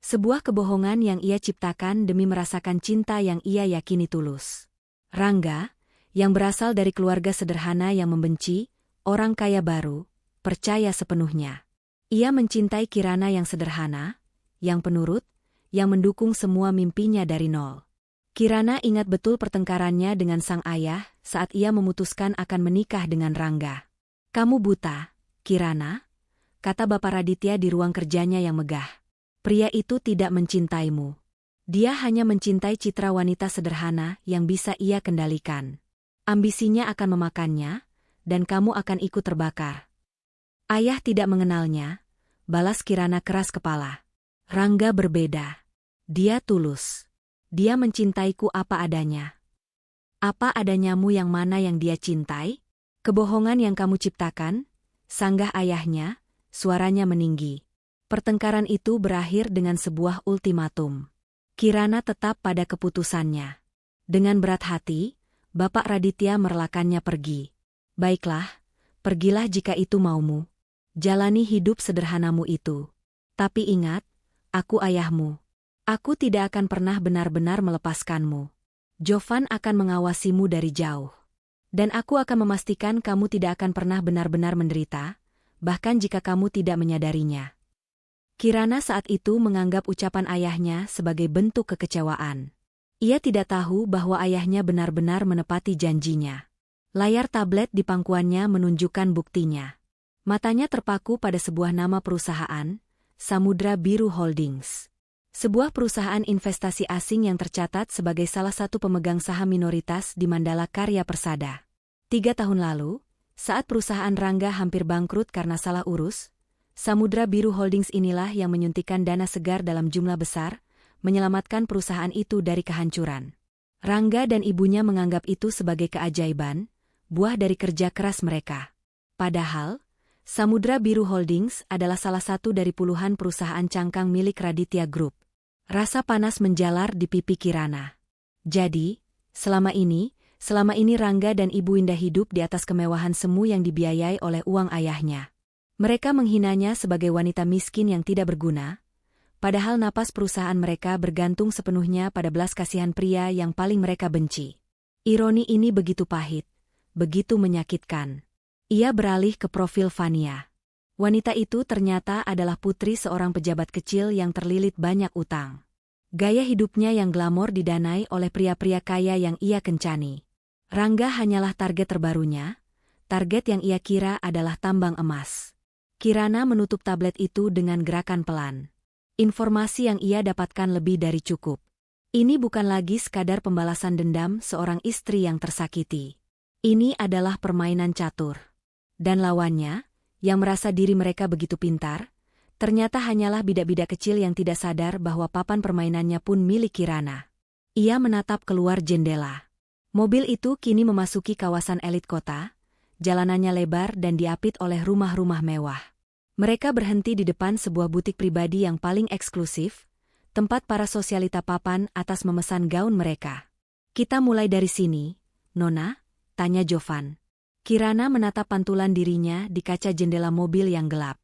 Sebuah kebohongan yang ia ciptakan demi merasakan cinta yang ia yakini tulus. Rangga, yang berasal dari keluarga sederhana yang membenci orang kaya baru, percaya sepenuhnya. Ia mencintai Kirana yang sederhana, yang penurut, yang mendukung semua mimpinya dari nol. Kirana ingat betul pertengkarannya dengan sang ayah saat ia memutuskan akan menikah dengan Rangga. "Kamu buta, Kirana," kata Bapak Raditya di ruang kerjanya yang megah. "Pria itu tidak mencintaimu. Dia hanya mencintai citra wanita sederhana yang bisa ia kendalikan. Ambisinya akan memakannya, dan kamu akan ikut terbakar." "Ayah tidak mengenalnya," balas Kirana keras kepala. "Rangga berbeda. Dia tulus. Dia mencintaiku apa adanya." "Apa adanyamu yang mana yang dia cintai?" "Kebohongan yang kamu ciptakan," sanggah ayahnya, suaranya meninggi. Pertengkaran itu berakhir dengan sebuah ultimatum. Kirana tetap pada keputusannya. Dengan berat hati, Bapak Raditya merelakannya pergi. "Baiklah, pergilah jika itu maumu. Jalani hidup sederhanamu itu. Tapi ingat, aku ayahmu. Aku tidak akan pernah benar-benar melepaskanmu. Jovan akan mengawasimu dari jauh. Dan aku akan memastikan kamu tidak akan pernah benar-benar menderita, bahkan jika kamu tidak menyadarinya." Kirana saat itu menganggap ucapan ayahnya sebagai bentuk kekecewaan. Ia tidak tahu bahwa ayahnya benar-benar menepati janjinya. Layar tablet di pangkuannya menunjukkan buktinya. Matanya terpaku pada sebuah nama perusahaan, Samudra Biru Holdings. Sebuah perusahaan investasi asing yang tercatat sebagai salah satu pemegang saham minoritas di Mandala Karya Persada. 3 tahun lalu, saat perusahaan Rangga hampir bangkrut karena salah urus, Samudra Biru Holdings inilah yang menyuntikkan dana segar dalam jumlah besar, menyelamatkan perusahaan itu dari kehancuran. Rangga dan ibunya menganggap itu sebagai keajaiban, buah dari kerja keras mereka. Padahal, Samudra Biru Holdings adalah salah satu dari puluhan perusahaan cangkang milik Raditya Group. Rasa panas menjalar di pipi Kirana. Jadi, selama ini Rangga dan Ibu Indah hidup di atas kemewahan semu yang dibiayai oleh uang ayahnya. Mereka menghinanya sebagai wanita miskin yang tidak berguna, padahal napas perusahaan mereka bergantung sepenuhnya pada belas kasihan pria yang paling mereka benci. Ironi ini begitu pahit, begitu menyakitkan. Ia beralih ke profil Fania. Wanita itu ternyata adalah putri seorang pejabat kecil yang terlilit banyak utang. Gaya hidupnya yang glamor didanai oleh pria-pria kaya yang ia kencani. Rangga hanyalah target terbarunya, target yang ia kira adalah tambang emas. Kirana menutup tablet itu dengan gerakan pelan. Informasi yang ia dapatkan lebih dari cukup. Ini bukan lagi sekadar pembalasan dendam seorang istri yang tersakiti. Ini adalah permainan catur. Dan lawannya, yang merasa diri mereka begitu pintar, ternyata hanyalah bidak-bidak kecil yang tidak sadar bahwa papan permainannya pun milik Kirana. Ia menatap keluar jendela. Mobil itu kini memasuki kawasan elit kota, jalanannya lebar dan diapit oleh rumah-rumah mewah. Mereka berhenti di depan sebuah butik pribadi yang paling eksklusif, tempat para sosialita papan atas memesan gaun mereka. "Kita mulai dari sini, Nona?" tanya Jovan. Kirana menatap pantulan dirinya di kaca jendela mobil yang gelap.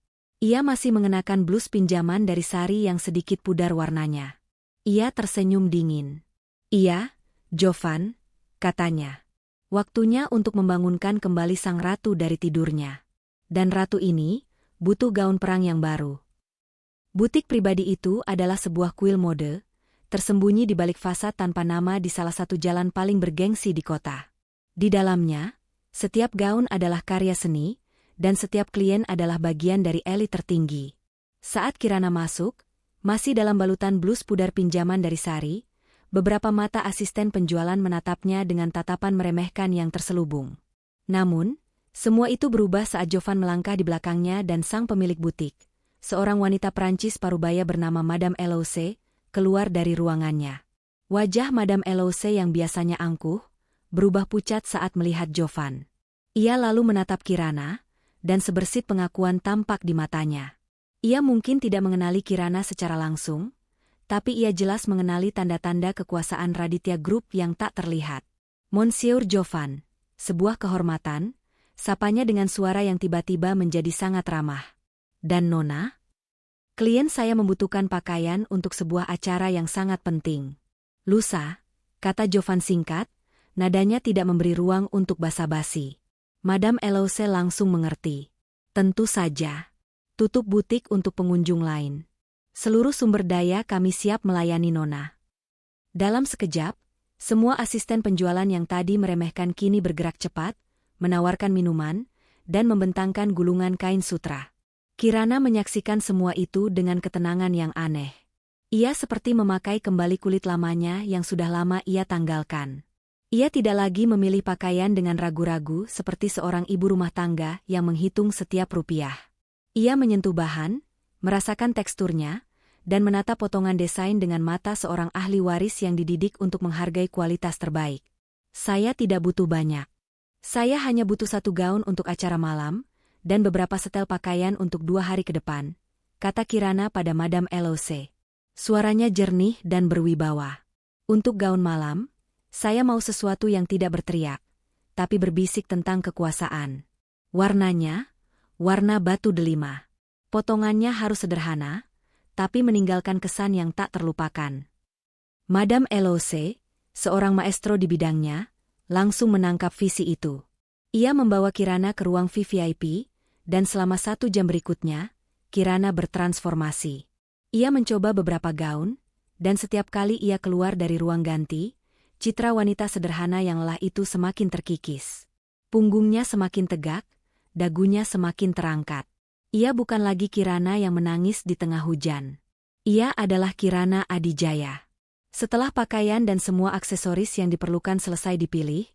Ia masih mengenakan blus pinjaman dari Sari yang sedikit pudar warnanya. Ia tersenyum dingin. "Iya, Jovan," katanya. "Waktunya untuk membangunkan kembali sang ratu dari tidurnya. Dan ratu ini butuh gaun perang yang baru." Butik pribadi itu adalah sebuah kuil mode, tersembunyi di balik fasad tanpa nama di salah satu jalan paling bergengsi di kota. Di dalamnya, setiap gaun adalah karya seni, dan setiap klien adalah bagian dari elit tertinggi. Saat Kirana masuk, masih dalam balutan blus pudar pinjaman dari Sari, beberapa mata asisten penjualan menatapnya dengan tatapan meremehkan yang terselubung. Namun, semua itu berubah saat Jovan melangkah di belakangnya dan sang pemilik butik, seorang wanita Prancis parubaya bernama Madame Eloise, keluar dari ruangannya. Wajah Madame Eloise yang biasanya angkuh, berubah pucat saat melihat Jovan. Ia lalu menatap Kirana, dan sebersit pengakuan tampak di matanya. Ia mungkin tidak mengenali Kirana secara langsung, tapi ia jelas mengenali tanda-tanda kekuasaan Raditya Group yang tak terlihat. "Monsieur Jovan," sebuah kehormatan, sapanya dengan suara yang tiba-tiba menjadi sangat ramah. "Dan Nona? Klien saya membutuhkan pakaian untuk sebuah acara yang sangat penting." "Lusa," kata Jovan singkat, nadanya tidak memberi ruang untuk basa-basi. Madame Eloise langsung mengerti. "Tentu saja. Tutup butik untuk pengunjung lain. Seluruh sumber daya kami siap melayani Nona." Dalam sekejap, semua asisten penjualan yang tadi meremehkan kini bergerak cepat, menawarkan minuman, dan membentangkan gulungan kain sutra. Kirana menyaksikan semua itu dengan ketenangan yang aneh. Ia seperti memakai kembali kulit lamanya yang sudah lama ia tanggalkan. Ia tidak lagi memilih pakaian dengan ragu-ragu seperti seorang ibu rumah tangga yang menghitung setiap rupiah. Ia menyentuh bahan, merasakan teksturnya, dan menatap potongan desain dengan mata seorang ahli waris yang dididik untuk menghargai kualitas terbaik. "Saya tidak butuh banyak. Saya hanya butuh satu gaun untuk acara malam, dan beberapa setel pakaian untuk 2 hari ke depan," kata Kirana pada Madame Eloise. Suaranya jernih dan berwibawa. "Untuk gaun malam, saya mau sesuatu yang tidak berteriak, tapi berbisik tentang kekuasaan. Warnanya, warna batu delima. Potongannya harus sederhana, tapi meninggalkan kesan yang tak terlupakan." Madame Eloise, seorang maestro di bidangnya, langsung menangkap visi itu. Ia membawa Kirana ke ruang VVIP, dan selama 1 jam berikutnya, Kirana bertransformasi. Ia mencoba beberapa gaun, dan setiap kali ia keluar dari ruang ganti, citra wanita sederhana yang lelah itu semakin terkikis. Punggungnya semakin tegak, dagunya semakin terangkat. Ia bukan lagi Kirana yang menangis di tengah hujan. Ia adalah Kirana Adijaya. Setelah pakaian dan semua aksesoris yang diperlukan selesai dipilih,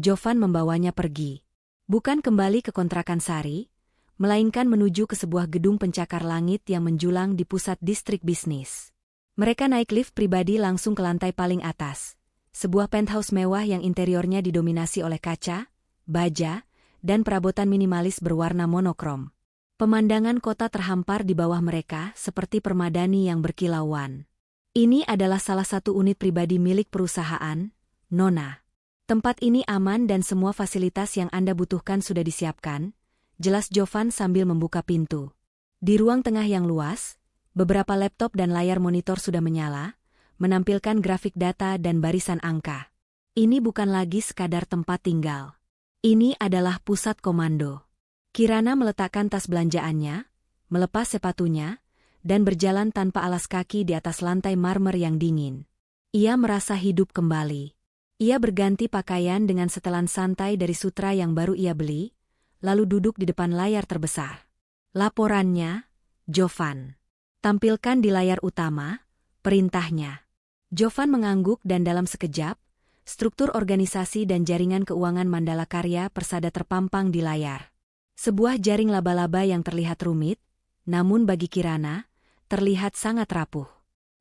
Jovan membawanya pergi. Bukan kembali ke kontrakan Sari, melainkan menuju ke sebuah gedung pencakar langit yang menjulang di pusat distrik bisnis. Mereka naik lift pribadi langsung ke lantai paling atas. Sebuah penthouse mewah yang interiornya didominasi oleh kaca, baja, dan perabotan minimalis berwarna monokrom. Pemandangan kota terhampar di bawah mereka seperti permadani yang berkilauan. Ini adalah salah satu unit pribadi milik perusahaan, Nona. "Tempat ini aman dan semua fasilitas yang Anda butuhkan sudah disiapkan," jelas Jovan sambil membuka pintu. Di ruang tengah yang luas, beberapa laptop dan layar monitor sudah menyala, menampilkan grafik data dan barisan angka. Ini bukan lagi sekadar tempat tinggal. Ini adalah pusat komando. Kirana meletakkan tas belanjaannya, melepas sepatunya, dan berjalan tanpa alas kaki di atas lantai marmer yang dingin. Ia merasa hidup kembali. Ia berganti pakaian dengan setelan santai dari sutra yang baru ia beli, lalu duduk di depan layar terbesar. "Laporannya, Jovan. Tampilkan di layar utama," perintahnya. Jovan mengangguk dan dalam sekejap, struktur organisasi dan jaringan keuangan Mandala Karya Persada terpampang di layar. Sebuah jaring laba-laba yang terlihat rumit, namun bagi Kirana, terlihat sangat rapuh.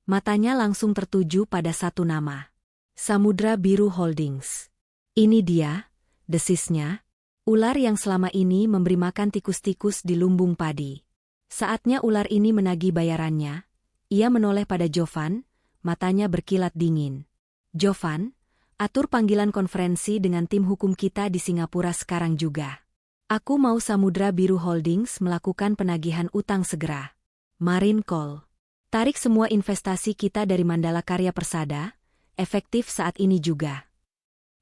Matanya langsung tertuju pada satu nama. Samudra Biru Holdings. Ini dia, desisnya, ular yang selama ini memberi makan tikus-tikus di lumbung padi. Saatnya ular ini menagih bayarannya. Ia menoleh pada Jovan, matanya berkilat dingin. Jovan, atur panggilan konferensi dengan tim hukum kita di Singapura sekarang juga. Aku mau Samudra Biru Holdings melakukan penagihan utang segera. Marine Call. Tarik semua investasi kita dari Mandala Karya Persada, efektif saat ini juga.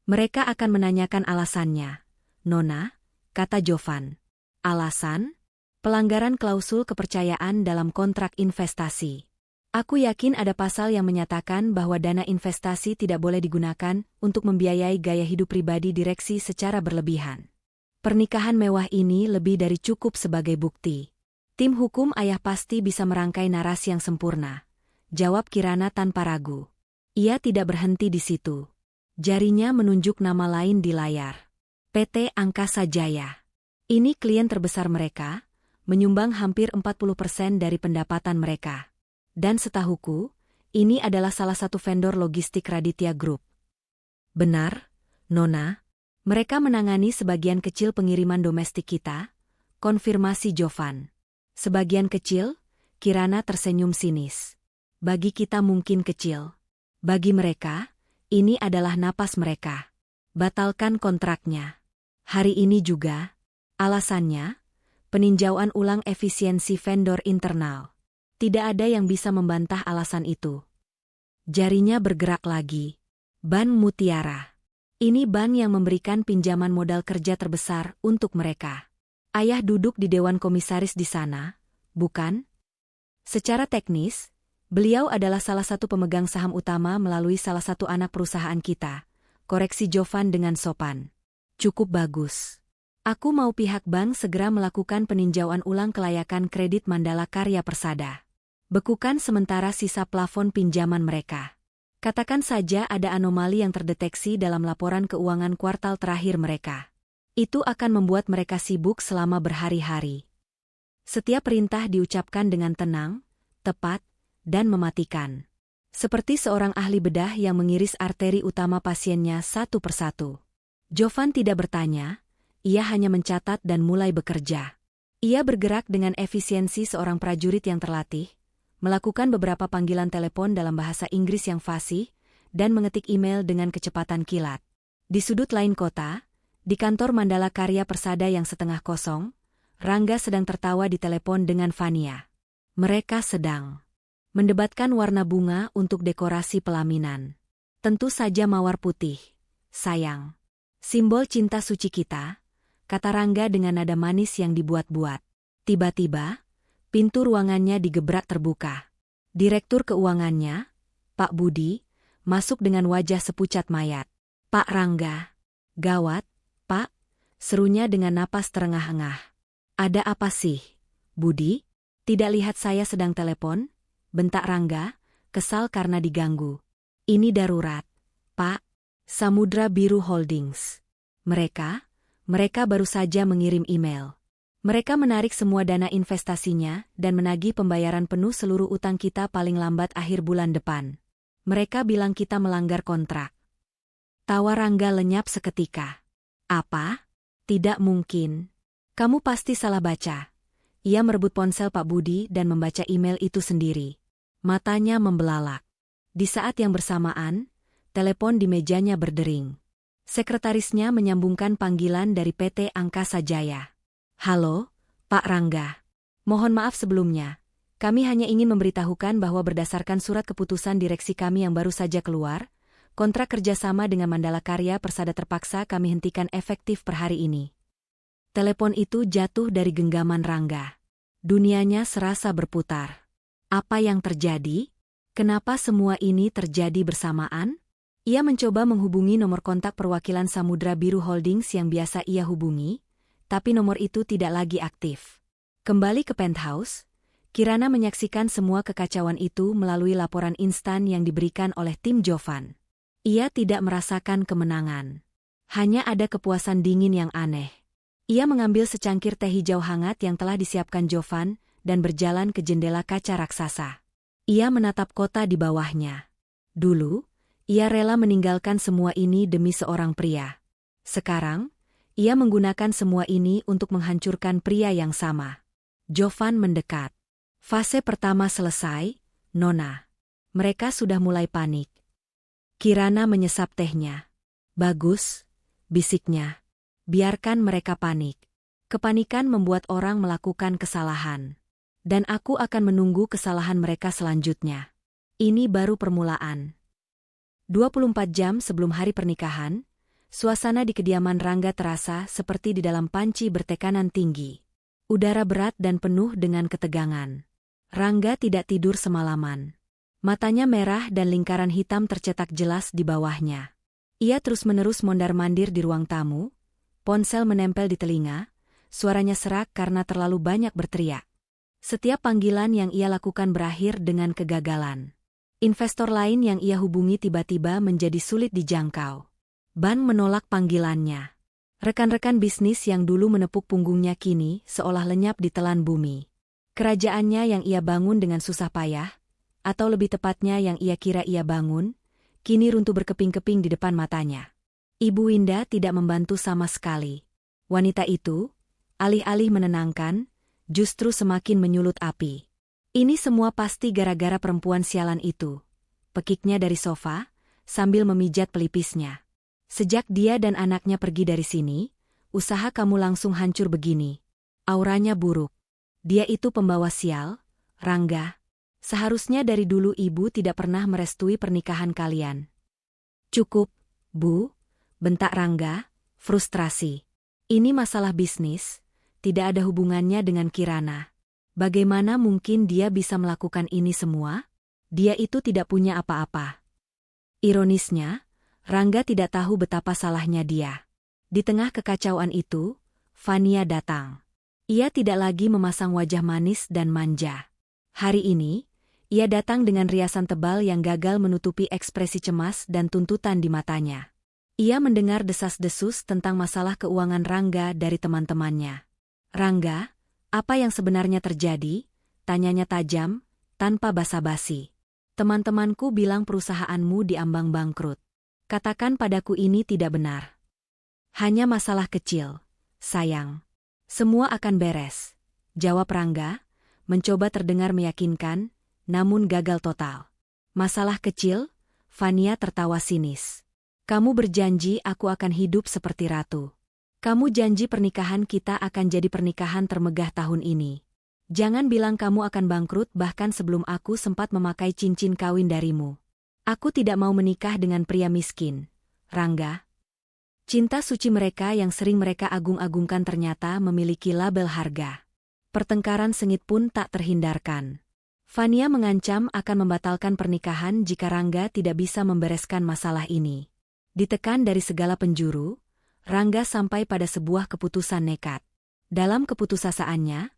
Mereka akan menanyakan alasannya. Nona, kata Jovan. Alasan? Pelanggaran klausul kepercayaan dalam kontrak investasi. Aku yakin ada pasal yang menyatakan bahwa dana investasi tidak boleh digunakan untuk membiayai gaya hidup pribadi direksi secara berlebihan. Pernikahan mewah ini lebih dari cukup sebagai bukti. Tim hukum ayah pasti bisa merangkai narasi yang sempurna. Jawab Kirana tanpa ragu. Ia tidak berhenti di situ. Jarinya menunjuk nama lain di layar. PT Angkasa Jaya. Ini klien terbesar mereka, menyumbang hampir 40% dari pendapatan mereka. Dan setahuku, ini adalah salah satu vendor logistik Raditya Group. Benar, Nona. Mereka menangani sebagian kecil pengiriman domestik kita, konfirmasi Jovan. Sebagian kecil, Kirana tersenyum sinis. Bagi kita mungkin kecil. Bagi mereka, ini adalah napas mereka. Batalkan kontraknya. Hari ini juga, alasannya, peninjauan ulang efisiensi vendor internal. Tidak ada yang bisa membantah alasan itu. Jarinya bergerak lagi. Ban Mutiara. Ini bank yang memberikan pinjaman modal kerja terbesar untuk mereka. Ayah duduk di Dewan Komisaris di sana, bukan? Secara teknis, beliau adalah salah satu pemegang saham utama melalui salah satu anak perusahaan kita. Koreksi Jovan dengan sopan. Cukup bagus. Aku mau pihak bank segera melakukan peninjauan ulang kelayakan kredit Mandala Karya Persada. Bekukan sementara sisa plafon pinjaman mereka. Katakan saja ada anomali yang terdeteksi dalam laporan keuangan kuartal terakhir mereka. Itu akan membuat mereka sibuk selama berhari-hari. Setiap perintah diucapkan dengan tenang, tepat, dan mematikan. Seperti seorang ahli bedah yang mengiris arteri utama pasiennya satu persatu. Jovan tidak bertanya, ia hanya mencatat dan mulai bekerja. Ia bergerak dengan efisiensi seorang prajurit yang terlatih, melakukan beberapa panggilan telepon dalam bahasa Inggris yang fasih, dan mengetik email dengan kecepatan kilat. Di sudut lain kota, di kantor Mandala Karya Persada yang setengah kosong, Rangga sedang tertawa di telepon dengan Fania. Mereka sedang mendebatkan warna bunga untuk dekorasi pelaminan. Tentu saja mawar putih, sayang. Simbol cinta suci kita, kata Rangga dengan nada manis yang dibuat-buat. Tiba-tiba, pintu ruangannya digebrak terbuka. Direktur keuangannya, Pak Budi, masuk dengan wajah sepucat mayat. Pak Rangga. Gawat, Pak, serunya dengan napas terengah-engah. Ada apa sih, Budi? Tidak lihat saya sedang telepon? Bentak Rangga, kesal karena diganggu. Ini darurat, Pak. Samudra Biru Holdings. Mereka baru saja mengirim email. Mereka menarik semua dana investasinya dan menagih pembayaran penuh seluruh utang kita paling lambat akhir bulan depan. Mereka bilang kita melanggar kontrak. Tawa Rangga lenyap seketika. Apa? Tidak mungkin. Kamu pasti salah baca. Ia merebut ponsel Pak Budi dan membaca email itu sendiri. Matanya membelalak. Di saat yang bersamaan, telepon di mejanya berdering. Sekretarisnya menyambungkan panggilan dari PT Angkasa Jaya. Halo, Pak Rangga. Mohon maaf sebelumnya. Kami hanya ingin memberitahukan bahwa berdasarkan surat keputusan direksi kami yang baru saja keluar, kontrak kerjasama dengan Mandala Karya Persada terpaksa kami hentikan efektif per hari ini. Telepon itu jatuh dari genggaman Rangga. Dunianya serasa berputar. Apa yang terjadi? Kenapa semua ini terjadi bersamaan? Ia mencoba menghubungi nomor kontak perwakilan Samudra Biru Holdings yang biasa ia hubungi, tapi nomor itu tidak lagi aktif. Kembali ke penthouse, Kirana menyaksikan semua kekacauan itu melalui laporan instan yang diberikan oleh tim Jovan. Ia tidak merasakan kemenangan. Hanya ada kepuasan dingin yang aneh. Ia mengambil secangkir teh hijau hangat yang telah disiapkan Jovan dan berjalan ke jendela kaca raksasa. Ia menatap kota di bawahnya. Dulu, ia rela meninggalkan semua ini demi seorang pria. Sekarang, ia menggunakan semua ini untuk menghancurkan pria yang sama. Jovan mendekat. Fase pertama selesai, Nona. Mereka sudah mulai panik. Kirana menyesap tehnya. Bagus, bisiknya. Biarkan mereka panik. Kepanikan membuat orang melakukan kesalahan. Dan aku akan menunggu kesalahan mereka selanjutnya. Ini baru permulaan. 24 jam sebelum hari pernikahan, suasana di kediaman Rangga terasa seperti di dalam panci bertekanan tinggi. Udara berat dan penuh dengan ketegangan. Rangga tidak tidur semalaman. Matanya merah dan lingkaran hitam tercetak jelas di bawahnya. Ia terus-menerus mondar-mandir di ruang tamu, ponsel menempel di telinga, suaranya serak karena terlalu banyak berteriak. Setiap panggilan yang ia lakukan berakhir dengan kegagalan. Investor lain yang ia hubungi tiba-tiba menjadi sulit dijangkau. Ban menolak panggilannya. Rekan-rekan bisnis yang dulu menepuk punggungnya kini seolah lenyap di telan bumi. Kerajaannya yang ia bangun dengan susah payah, atau lebih tepatnya yang ia kira ia bangun, kini runtuh berkeping-keping di depan matanya. Ibu Winda tidak membantu sama sekali. Wanita itu, alih-alih menenangkan, justru semakin menyulut api. Ini semua pasti gara-gara perempuan sialan itu. Pekiknya dari sofa, sambil memijat pelipisnya. Sejak dia dan anaknya pergi dari sini, usaha kamu langsung hancur begini. Auranya buruk. Dia itu pembawa sial, Rangga. Seharusnya dari dulu ibu tidak pernah merestui pernikahan kalian. Cukup, Bu. Bentak Rangga, frustrasi. Ini masalah bisnis, tidak ada hubungannya dengan Kirana. Bagaimana mungkin dia bisa melakukan ini semua? Dia itu tidak punya apa-apa. Ironisnya, Rangga tidak tahu betapa salahnya dia. Di tengah kekacauan itu, Fania datang. Ia tidak lagi memasang wajah manis dan manja. Hari ini, ia datang dengan riasan tebal yang gagal menutupi ekspresi cemas dan tuntutan di matanya. Ia mendengar desas-desus tentang masalah keuangan Rangga dari teman-temannya. Rangga, apa yang sebenarnya terjadi? Tanyanya tajam, tanpa basa-basi. Teman-temanku bilang perusahaanmu diambang bangkrut. Katakan padaku ini tidak benar. Hanya masalah kecil, sayang. Semua akan beres. Jawab Rangga, mencoba terdengar meyakinkan, namun gagal total. Masalah kecil? Fania tertawa sinis. Kamu berjanji aku akan hidup seperti ratu. Kamu janji pernikahan kita akan jadi pernikahan termegah tahun ini. Jangan bilang kamu akan bangkrut bahkan sebelum aku sempat memakai cincin kawin darimu. Aku tidak mau menikah dengan pria miskin, Rangga. Cinta suci mereka yang sering mereka agung-agungkan ternyata memiliki label harga. Pertengkaran sengit pun tak terhindarkan. Fania mengancam akan membatalkan pernikahan jika Rangga tidak bisa membereskan masalah ini. Ditekan dari segala penjuru, Rangga sampai pada sebuah keputusan nekat. Dalam keputusasaannya,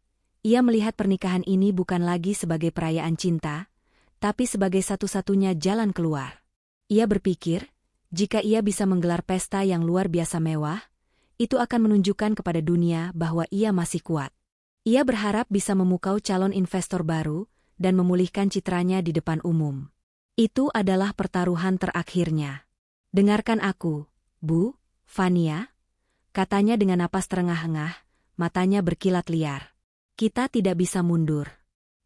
ia melihat pernikahan ini bukan lagi sebagai perayaan cinta, tapi sebagai satu-satunya jalan keluar. Ia berpikir, jika ia bisa menggelar pesta yang luar biasa mewah, itu akan menunjukkan kepada dunia bahwa ia masih kuat. Ia berharap bisa memukau calon investor baru dan memulihkan citranya di depan umum. Itu adalah pertaruhan terakhirnya. Dengarkan aku, Bu, Fania, katanya dengan napas terengah-engah, matanya berkilat liar. Kita tidak bisa mundur.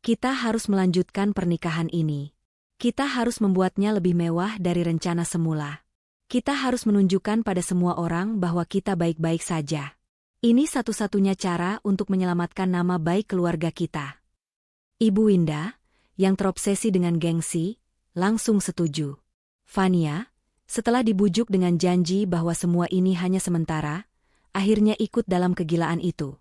Kita harus melanjutkan pernikahan ini. Kita harus membuatnya lebih mewah dari rencana semula. Kita harus menunjukkan pada semua orang bahwa kita baik-baik saja. Ini satu-satunya cara untuk menyelamatkan nama baik keluarga kita. Ibu Winda, yang terobsesi dengan gengsi, langsung setuju. Fania, setelah dibujuk dengan janji bahwa semua ini hanya sementara, akhirnya ikut dalam kegilaan itu.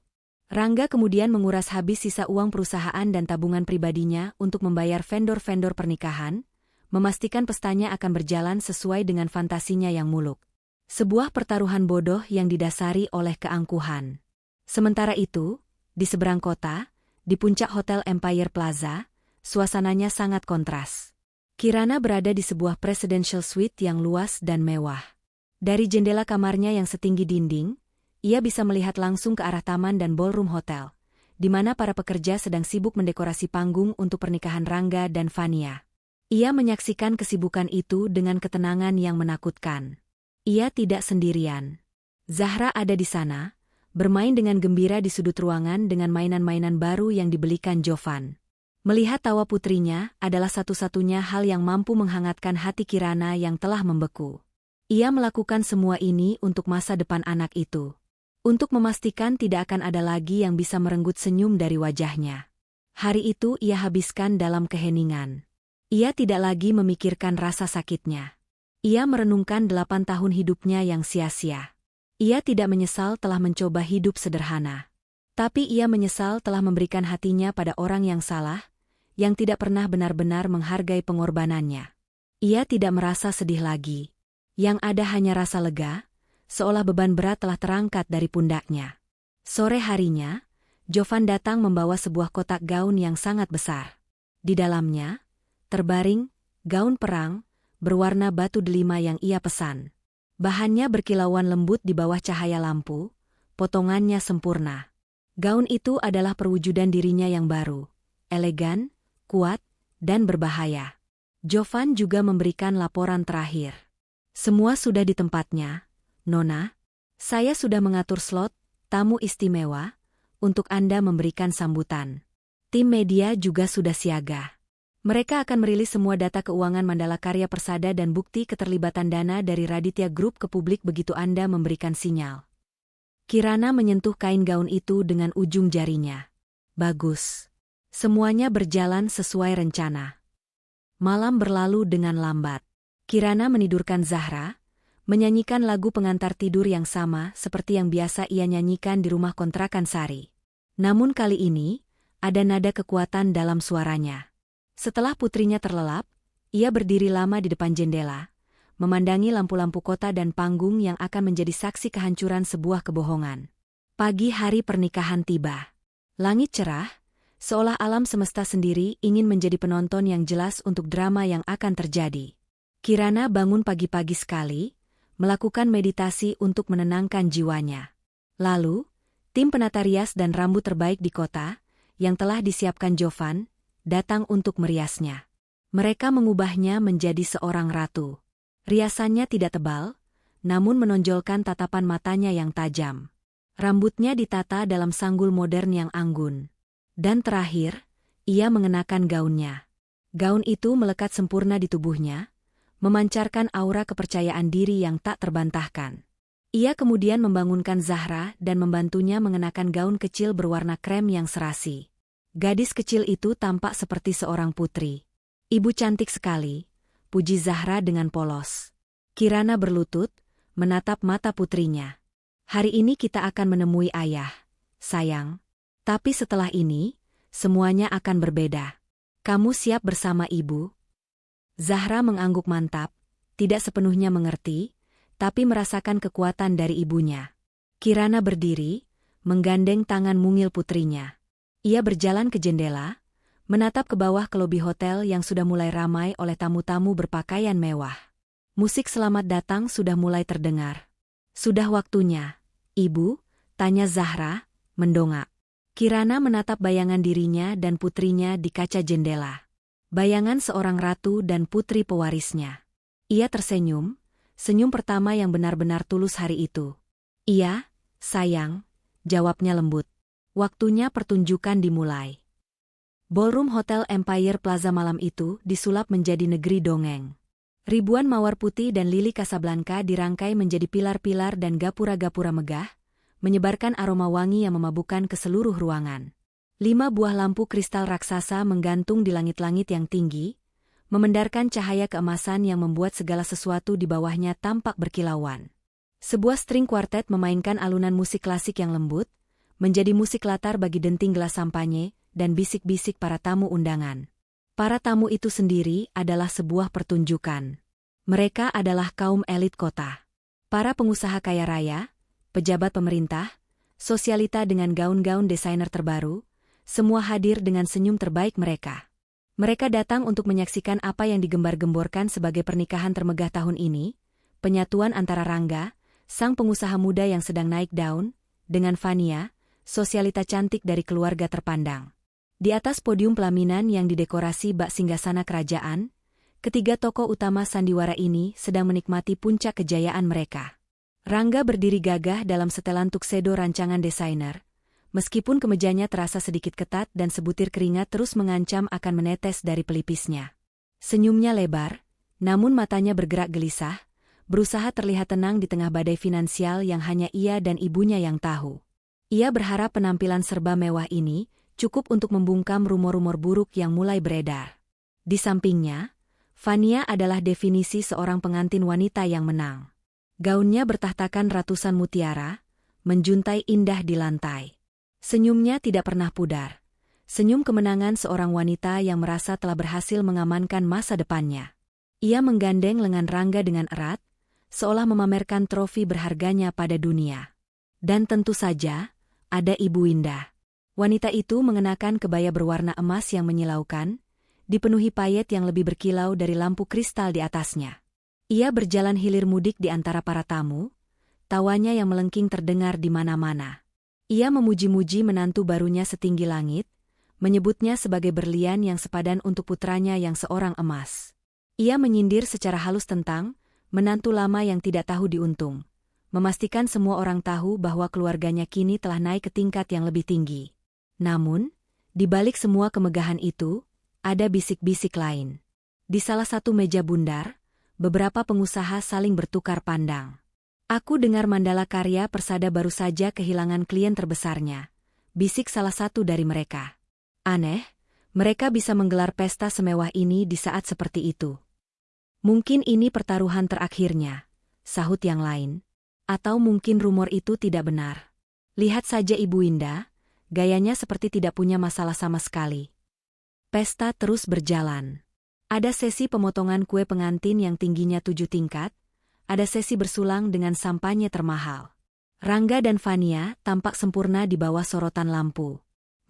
Rangga kemudian menguras habis sisa uang perusahaan dan tabungan pribadinya untuk membayar vendor-vendor pernikahan, memastikan pestanya akan berjalan sesuai dengan fantasinya yang muluk. Sebuah pertaruhan bodoh yang didasari oleh keangkuhan. Sementara itu, di seberang kota, di puncak Hotel Empire Plaza, suasananya sangat kontras. Kirana berada di sebuah presidential suite yang luas dan mewah. Dari jendela kamarnya yang setinggi dinding, ia bisa melihat langsung ke arah taman dan ballroom hotel, di mana para pekerja sedang sibuk mendekorasi panggung untuk pernikahan Rangga dan Fania. Ia menyaksikan kesibukan itu dengan ketenangan yang menakutkan. Ia tidak sendirian. Zahra ada di sana, bermain dengan gembira di sudut ruangan dengan mainan-mainan baru yang dibelikan Jovan. Melihat tawa putrinya adalah satu-satunya hal yang mampu menghangatkan hati Kirana yang telah membeku. Ia melakukan semua ini untuk masa depan anak itu. Untuk memastikan tidak akan ada lagi yang bisa merenggut senyum dari wajahnya. Hari itu ia habiskan dalam keheningan. Ia tidak lagi memikirkan rasa sakitnya. Ia merenungkan 8 tahun hidupnya yang sia-sia. Ia tidak menyesal telah mencoba hidup sederhana. Tapi ia menyesal telah memberikan hatinya pada orang yang salah, yang tidak pernah benar-benar menghargai pengorbanannya. Ia tidak merasa sedih lagi. Yang ada hanya rasa lega, seolah beban berat telah terangkat dari pundaknya. Sore harinya, Jovan datang membawa sebuah kotak gaun yang sangat besar. Di dalamnya, terbaring, gaun perang, berwarna batu delima yang ia pesan. Bahannya berkilauan lembut di bawah cahaya lampu, potongannya sempurna. Gaun itu adalah perwujudan dirinya yang baru, elegan, kuat, dan berbahaya. Jovan juga memberikan laporan terakhir. Semua sudah di tempatnya, Nona. Saya sudah mengatur slot, tamu istimewa, untuk Anda memberikan sambutan. Tim media juga sudah siaga. Mereka akan merilis semua data keuangan Mandala Karya Persada dan bukti keterlibatan dana dari Raditya Group ke publik begitu Anda memberikan sinyal. Kirana menyentuh kain gaun itu dengan ujung jarinya. Bagus. Semuanya berjalan sesuai rencana. Malam berlalu dengan lambat. Kirana menidurkan Zahra, menyanyikan lagu pengantar tidur yang sama seperti yang biasa ia nyanyikan di rumah kontrakan Sari. Namun kali ini, ada nada kekuatan dalam suaranya. Setelah putrinya terlelap, ia berdiri lama di depan jendela, memandangi lampu-lampu kota dan panggung yang akan menjadi saksi kehancuran sebuah kebohongan. Pagi hari pernikahan tiba. Langit cerah, seolah alam semesta sendiri ingin menjadi penonton yang jelas untuk drama yang akan terjadi. Kirana bangun pagi-pagi sekali, melakukan meditasi untuk menenangkan jiwanya. Lalu, tim penata rias dan rambut terbaik di kota, yang telah disiapkan Jovan, datang untuk meriasnya. Mereka mengubahnya menjadi seorang ratu. Riasannya tidak tebal, namun menonjolkan tatapan matanya yang tajam. Rambutnya ditata dalam sanggul modern yang anggun. Dan terakhir, ia mengenakan gaunnya. Gaun itu melekat sempurna di tubuhnya, memancarkan aura kepercayaan diri yang tak terbantahkan. Ia kemudian membangunkan Zahra dan membantunya mengenakan gaun kecil berwarna krem yang serasi. Gadis kecil itu tampak seperti seorang putri. Ibu cantik sekali, puji Zahra dengan polos. Kirana berlutut, menatap mata putrinya. Hari ini kita akan menemui ayah, sayang. Tapi setelah ini, semuanya akan berbeda. Kamu siap bersama ibu? Zahra mengangguk mantap, tidak sepenuhnya mengerti, tapi merasakan kekuatan dari ibunya. Kirana berdiri, menggandeng tangan mungil putrinya. Ia berjalan ke jendela, menatap ke bawah ke lobi hotel yang sudah mulai ramai oleh tamu-tamu berpakaian mewah. Musik selamat datang sudah mulai terdengar. Sudah waktunya, Ibu, tanya Zahra, mendongak. Kirana menatap bayangan dirinya dan putrinya di kaca jendela. Bayangan seorang ratu dan putri pewarisnya. Ia tersenyum, senyum pertama yang benar-benar tulus hari itu. Iya, sayang, jawabnya lembut. Waktunya pertunjukan dimulai. Ballroom Hotel Empire Plaza malam itu disulap menjadi negeri dongeng. Ribuan mawar putih dan lili Casablanca dirangkai menjadi pilar-pilar dan gapura-gapura megah, menyebarkan aroma wangi yang memabukkan ke seluruh ruangan. 5 buah lampu kristal raksasa menggantung di langit-langit yang tinggi, memendarkan cahaya keemasan yang membuat segala sesuatu di bawahnya tampak berkilauan. Sebuah string quartet memainkan alunan musik klasik yang lembut, menjadi musik latar bagi denting gelas sampanye dan bisik-bisik para tamu undangan. Para tamu itu sendiri adalah sebuah pertunjukan. Mereka adalah kaum elit kota. Para pengusaha kaya raya, pejabat pemerintah, sosialita dengan gaun-gaun desainer terbaru, semua hadir dengan senyum terbaik mereka. Mereka datang untuk menyaksikan apa yang digembar-gemborkan sebagai pernikahan termegah tahun ini, penyatuan antara Rangga, sang pengusaha muda yang sedang naik daun, dengan Fania, sosialita cantik dari keluarga terpandang. Di atas podium pelaminan yang didekorasi bak singgasana kerajaan, ketiga tokoh utama sandiwara ini sedang menikmati puncak kejayaan mereka. Rangga berdiri gagah dalam setelan tuxedo rancangan desainer, meskipun kemejanya terasa sedikit ketat dan sebutir keringat terus mengancam akan menetes dari pelipisnya. Senyumnya lebar, namun matanya bergerak gelisah, berusaha terlihat tenang di tengah badai finansial yang hanya ia dan ibunya yang tahu. Ia berharap penampilan serba mewah ini cukup untuk membungkam rumor-rumor buruk yang mulai beredar. Di sampingnya, Fania adalah definisi seorang pengantin wanita yang menang. Gaunnya bertahtakan ratusan mutiara, menjuntai indah di lantai. Senyumnya tidak pernah pudar. Senyum kemenangan seorang wanita yang merasa telah berhasil mengamankan masa depannya. Ia menggandeng lengan Rangga dengan erat, seolah memamerkan trofi berharganya pada dunia. Dan tentu saja, ada Ibu Winda. Wanita itu mengenakan kebaya berwarna emas yang menyilaukan, dipenuhi payet yang lebih berkilau dari lampu kristal di atasnya. Ia berjalan hilir mudik di antara para tamu, tawanya yang melengking terdengar di mana-mana. Ia memuji-muji menantu barunya setinggi langit, menyebutnya sebagai berlian yang sepadan untuk putranya yang seorang emas. Ia menyindir secara halus tentang menantu lama yang tidak tahu diuntung, memastikan semua orang tahu bahwa keluarganya kini telah naik ke tingkat yang lebih tinggi. Namun, di balik semua kemegahan itu, ada bisik-bisik lain. Di salah satu meja bundar, beberapa pengusaha saling bertukar pandang. Aku dengar Mandala Karya Persada baru saja kehilangan klien terbesarnya, bisik salah satu dari mereka. Aneh, mereka bisa menggelar pesta semewah ini di saat seperti itu. Mungkin ini pertaruhan terakhirnya, sahut yang lain. Atau mungkin rumor itu tidak benar. Lihat saja Ibu Winda, gayanya seperti tidak punya masalah sama sekali. Pesta terus berjalan. Ada sesi pemotongan kue pengantin yang tingginya 7 tingkat, ada sesi bersulang dengan sampanye termahal. Rangga dan Fania tampak sempurna di bawah sorotan lampu.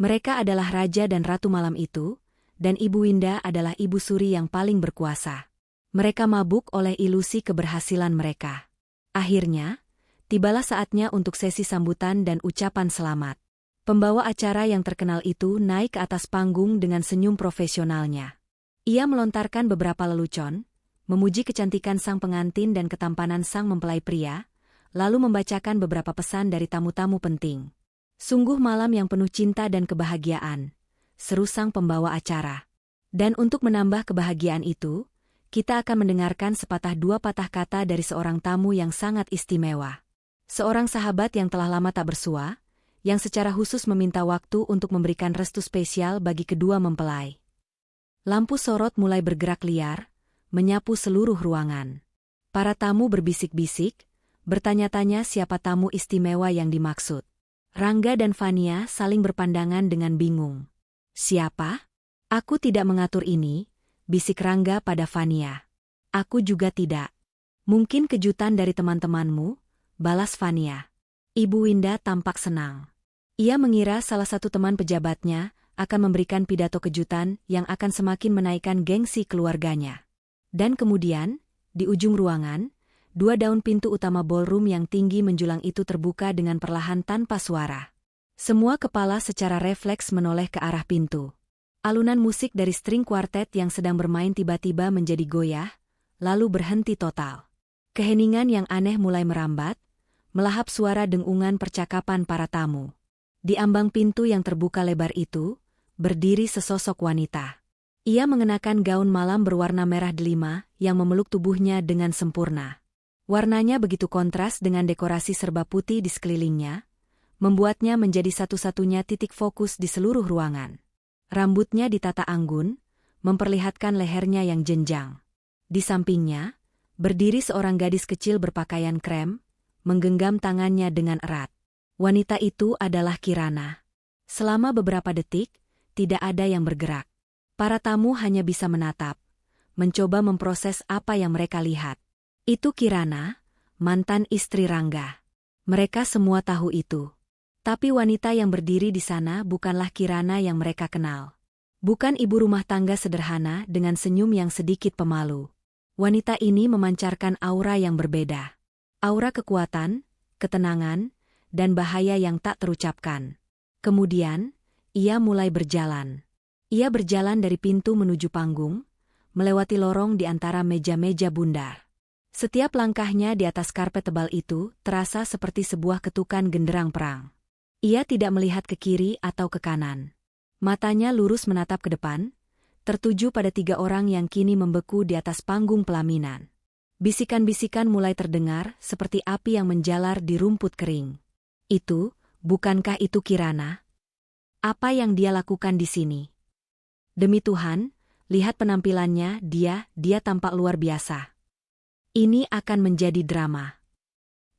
Mereka adalah raja dan ratu malam itu, dan Ibu Winda adalah ibu suri yang paling berkuasa. Mereka mabuk oleh ilusi keberhasilan mereka. Akhirnya, tibalah saatnya untuk sesi sambutan dan ucapan selamat. Pembawa acara yang terkenal itu naik ke atas panggung dengan senyum profesionalnya. Ia melontarkan beberapa lelucon, memuji kecantikan sang pengantin dan ketampanan sang mempelai pria, lalu membacakan beberapa pesan dari tamu-tamu penting. Sungguh malam yang penuh cinta dan kebahagiaan, seru sang pembawa acara. Dan untuk menambah kebahagiaan itu, kita akan mendengarkan sepatah dua patah kata dari seorang tamu yang sangat istimewa. Seorang sahabat yang telah lama tak bersua, yang secara khusus meminta waktu untuk memberikan restu spesial bagi kedua mempelai. Lampu sorot mulai bergerak liar, menyapu seluruh ruangan. Para tamu berbisik-bisik, bertanya-tanya siapa tamu istimewa yang dimaksud. Rangga dan Fania saling berpandangan dengan bingung. Siapa? Aku tidak mengatur ini, bisik Rangga pada Fania. Aku juga tidak. Mungkin kejutan dari teman-temanmu, balas Fania. Ibu Winda tampak senang. Ia mengira salah satu teman pejabatnya akan memberikan pidato kejutan yang akan semakin menaikkan gengsi keluarganya. Dan kemudian, di ujung ruangan, 2 daun pintu utama ballroom yang tinggi menjulang itu terbuka dengan perlahan tanpa suara. Semua kepala secara refleks menoleh ke arah pintu. Alunan musik dari string quartet yang sedang bermain tiba-tiba menjadi goyah, lalu berhenti total. Keheningan yang aneh mulai merambat, melahap suara dengungan percakapan para tamu. Di ambang pintu yang terbuka lebar itu, berdiri sesosok wanita. Ia mengenakan gaun malam berwarna merah delima yang memeluk tubuhnya dengan sempurna. Warnanya begitu kontras dengan dekorasi serba putih di sekelilingnya, membuatnya menjadi satu-satunya titik fokus di seluruh ruangan. Rambutnya ditata anggun, memperlihatkan lehernya yang jenjang. Di sampingnya, berdiri seorang gadis kecil berpakaian krem, menggenggam tangannya dengan erat. Wanita itu adalah Kirana. Selama beberapa detik, tidak ada yang bergerak. Para tamu hanya bisa menatap, mencoba memproses apa yang mereka lihat. Itu Kirana, mantan istri Rangga. Mereka semua tahu itu. Tapi wanita yang berdiri di sana bukanlah Kirana yang mereka kenal. Bukan ibu rumah tangga sederhana dengan senyum yang sedikit pemalu. Wanita ini memancarkan aura yang berbeda. Aura kekuatan, ketenangan, dan bahaya yang tak terucapkan. Kemudian, ia mulai berjalan. Ia berjalan dari pintu menuju panggung, melewati lorong di antara meja-meja bundar. Setiap langkahnya di atas karpet tebal itu terasa seperti sebuah ketukan genderang perang. Ia tidak melihat ke kiri atau ke kanan. Matanya lurus menatap ke depan, tertuju pada 3 orang yang kini membeku di atas panggung pelaminan. Bisikan-bisikan mulai terdengar seperti api yang menjalar di rumput kering. Bukankah itu Kirana? Apa yang dia lakukan di sini? Demi Tuhan, lihat penampilannya, dia tampak luar biasa. Ini akan menjadi drama.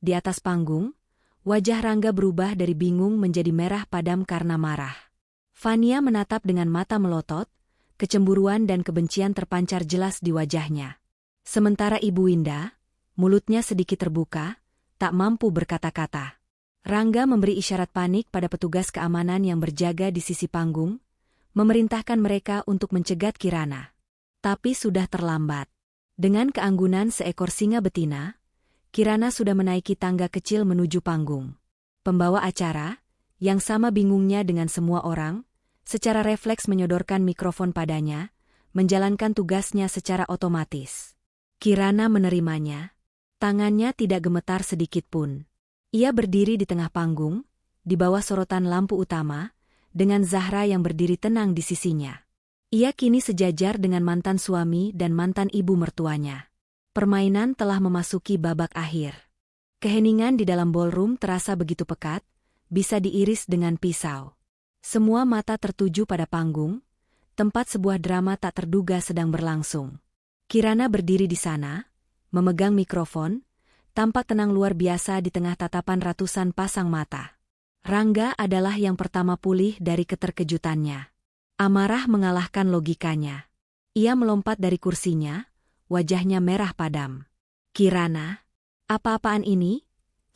Di atas panggung, wajah Rangga berubah dari bingung menjadi merah padam karena marah. Fania menatap dengan mata melotot, kecemburuan dan kebencian terpancar jelas di wajahnya. Sementara Ibu Winda, mulutnya sedikit terbuka, tak mampu berkata-kata. Rangga memberi isyarat panik pada petugas keamanan yang berjaga di sisi panggung, memerintahkan mereka untuk mencegat Kirana. Tapi sudah terlambat. Dengan keanggunan seekor singa betina, Kirana sudah menaiki tangga kecil menuju panggung. Pembawa acara, yang sama bingungnya dengan semua orang, secara refleks menyodorkan mikrofon padanya, menjalankan tugasnya secara otomatis. Kirana menerimanya. Tangannya tidak gemetar sedikit pun. Ia berdiri di tengah panggung, di bawah sorotan lampu utama, dengan Zahra yang berdiri tenang di sisinya. Ia kini sejajar dengan mantan suami dan mantan ibu mertuanya. Permainan telah memasuki babak akhir. Keheningan di dalam ballroom terasa begitu pekat, bisa diiris dengan pisau. Semua mata tertuju pada panggung, tempat sebuah drama tak terduga sedang berlangsung. Kirana berdiri di sana, memegang mikrofon, tampak tenang luar biasa di tengah tatapan ratusan pasang mata. Rangga adalah yang pertama pulih dari keterkejutannya. Amarah mengalahkan logikanya. Ia melompat dari kursinya, wajahnya merah padam. Kirana, apa-apaan ini?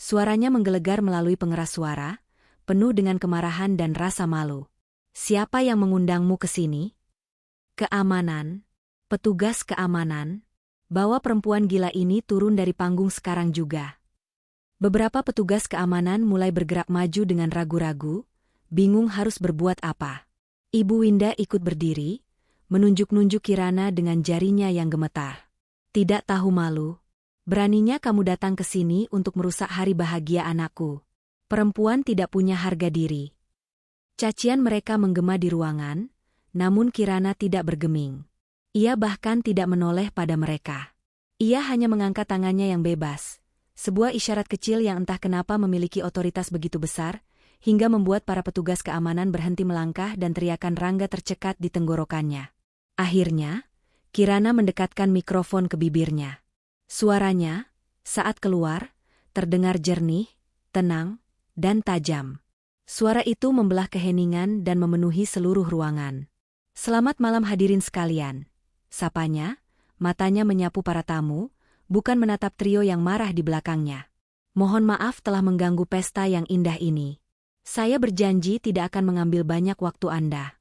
Suaranya menggelegar melalui pengeras suara, penuh dengan kemarahan dan rasa malu. Siapa yang mengundangmu ke sini? Keamanan. Petugas keamanan. Bawa perempuan gila ini turun dari panggung sekarang juga. Beberapa petugas keamanan mulai bergerak maju dengan ragu-ragu, bingung harus berbuat apa. Ibu Winda ikut berdiri, menunjuk-nunjuk Kirana dengan jarinya yang gemetar. Tidak tahu malu. Beraninya kamu datang ke sini untuk merusak hari bahagia anakku. Perempuan tidak punya harga diri. Cacian mereka menggema di ruangan, namun Kirana tidak bergeming. Ia bahkan tidak menoleh pada mereka. Ia hanya mengangkat tangannya yang bebas, sebuah isyarat kecil yang entah kenapa memiliki otoritas begitu besar, hingga membuat para petugas keamanan berhenti melangkah dan teriakan Rangga tercekat di tenggorokannya. Akhirnya, Kirana mendekatkan mikrofon ke bibirnya. Suaranya, saat keluar, terdengar jernih, tenang, dan tajam. Suara itu membelah keheningan dan memenuhi seluruh ruangan. Selamat malam hadirin sekalian. Sapanya, matanya menyapu para tamu, bukan menatap trio yang marah di belakangnya. Mohon maaf telah mengganggu pesta yang indah ini. Saya berjanji tidak akan mengambil banyak waktu Anda.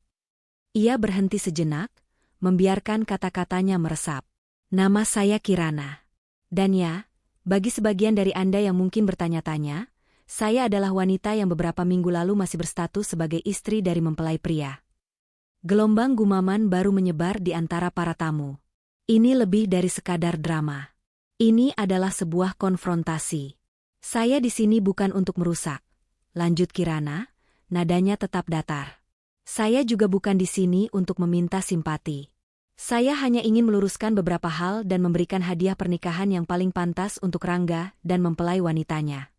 Ia berhenti sejenak, membiarkan kata-katanya meresap. Nama saya Kirana. Dan ya, bagi sebagian dari Anda yang mungkin bertanya-tanya, saya adalah wanita yang beberapa minggu lalu masih berstatus sebagai istri dari mempelai pria. Gelombang gumaman baru menyebar di antara para tamu. Ini lebih dari sekadar drama. Ini adalah sebuah konfrontasi. Saya di sini bukan untuk merusak. Lanjut Kirana, nadanya tetap datar. Saya juga bukan di sini untuk meminta simpati. Saya hanya ingin meluruskan beberapa hal dan memberikan hadiah pernikahan yang paling pantas untuk Rangga dan mempelai wanitanya.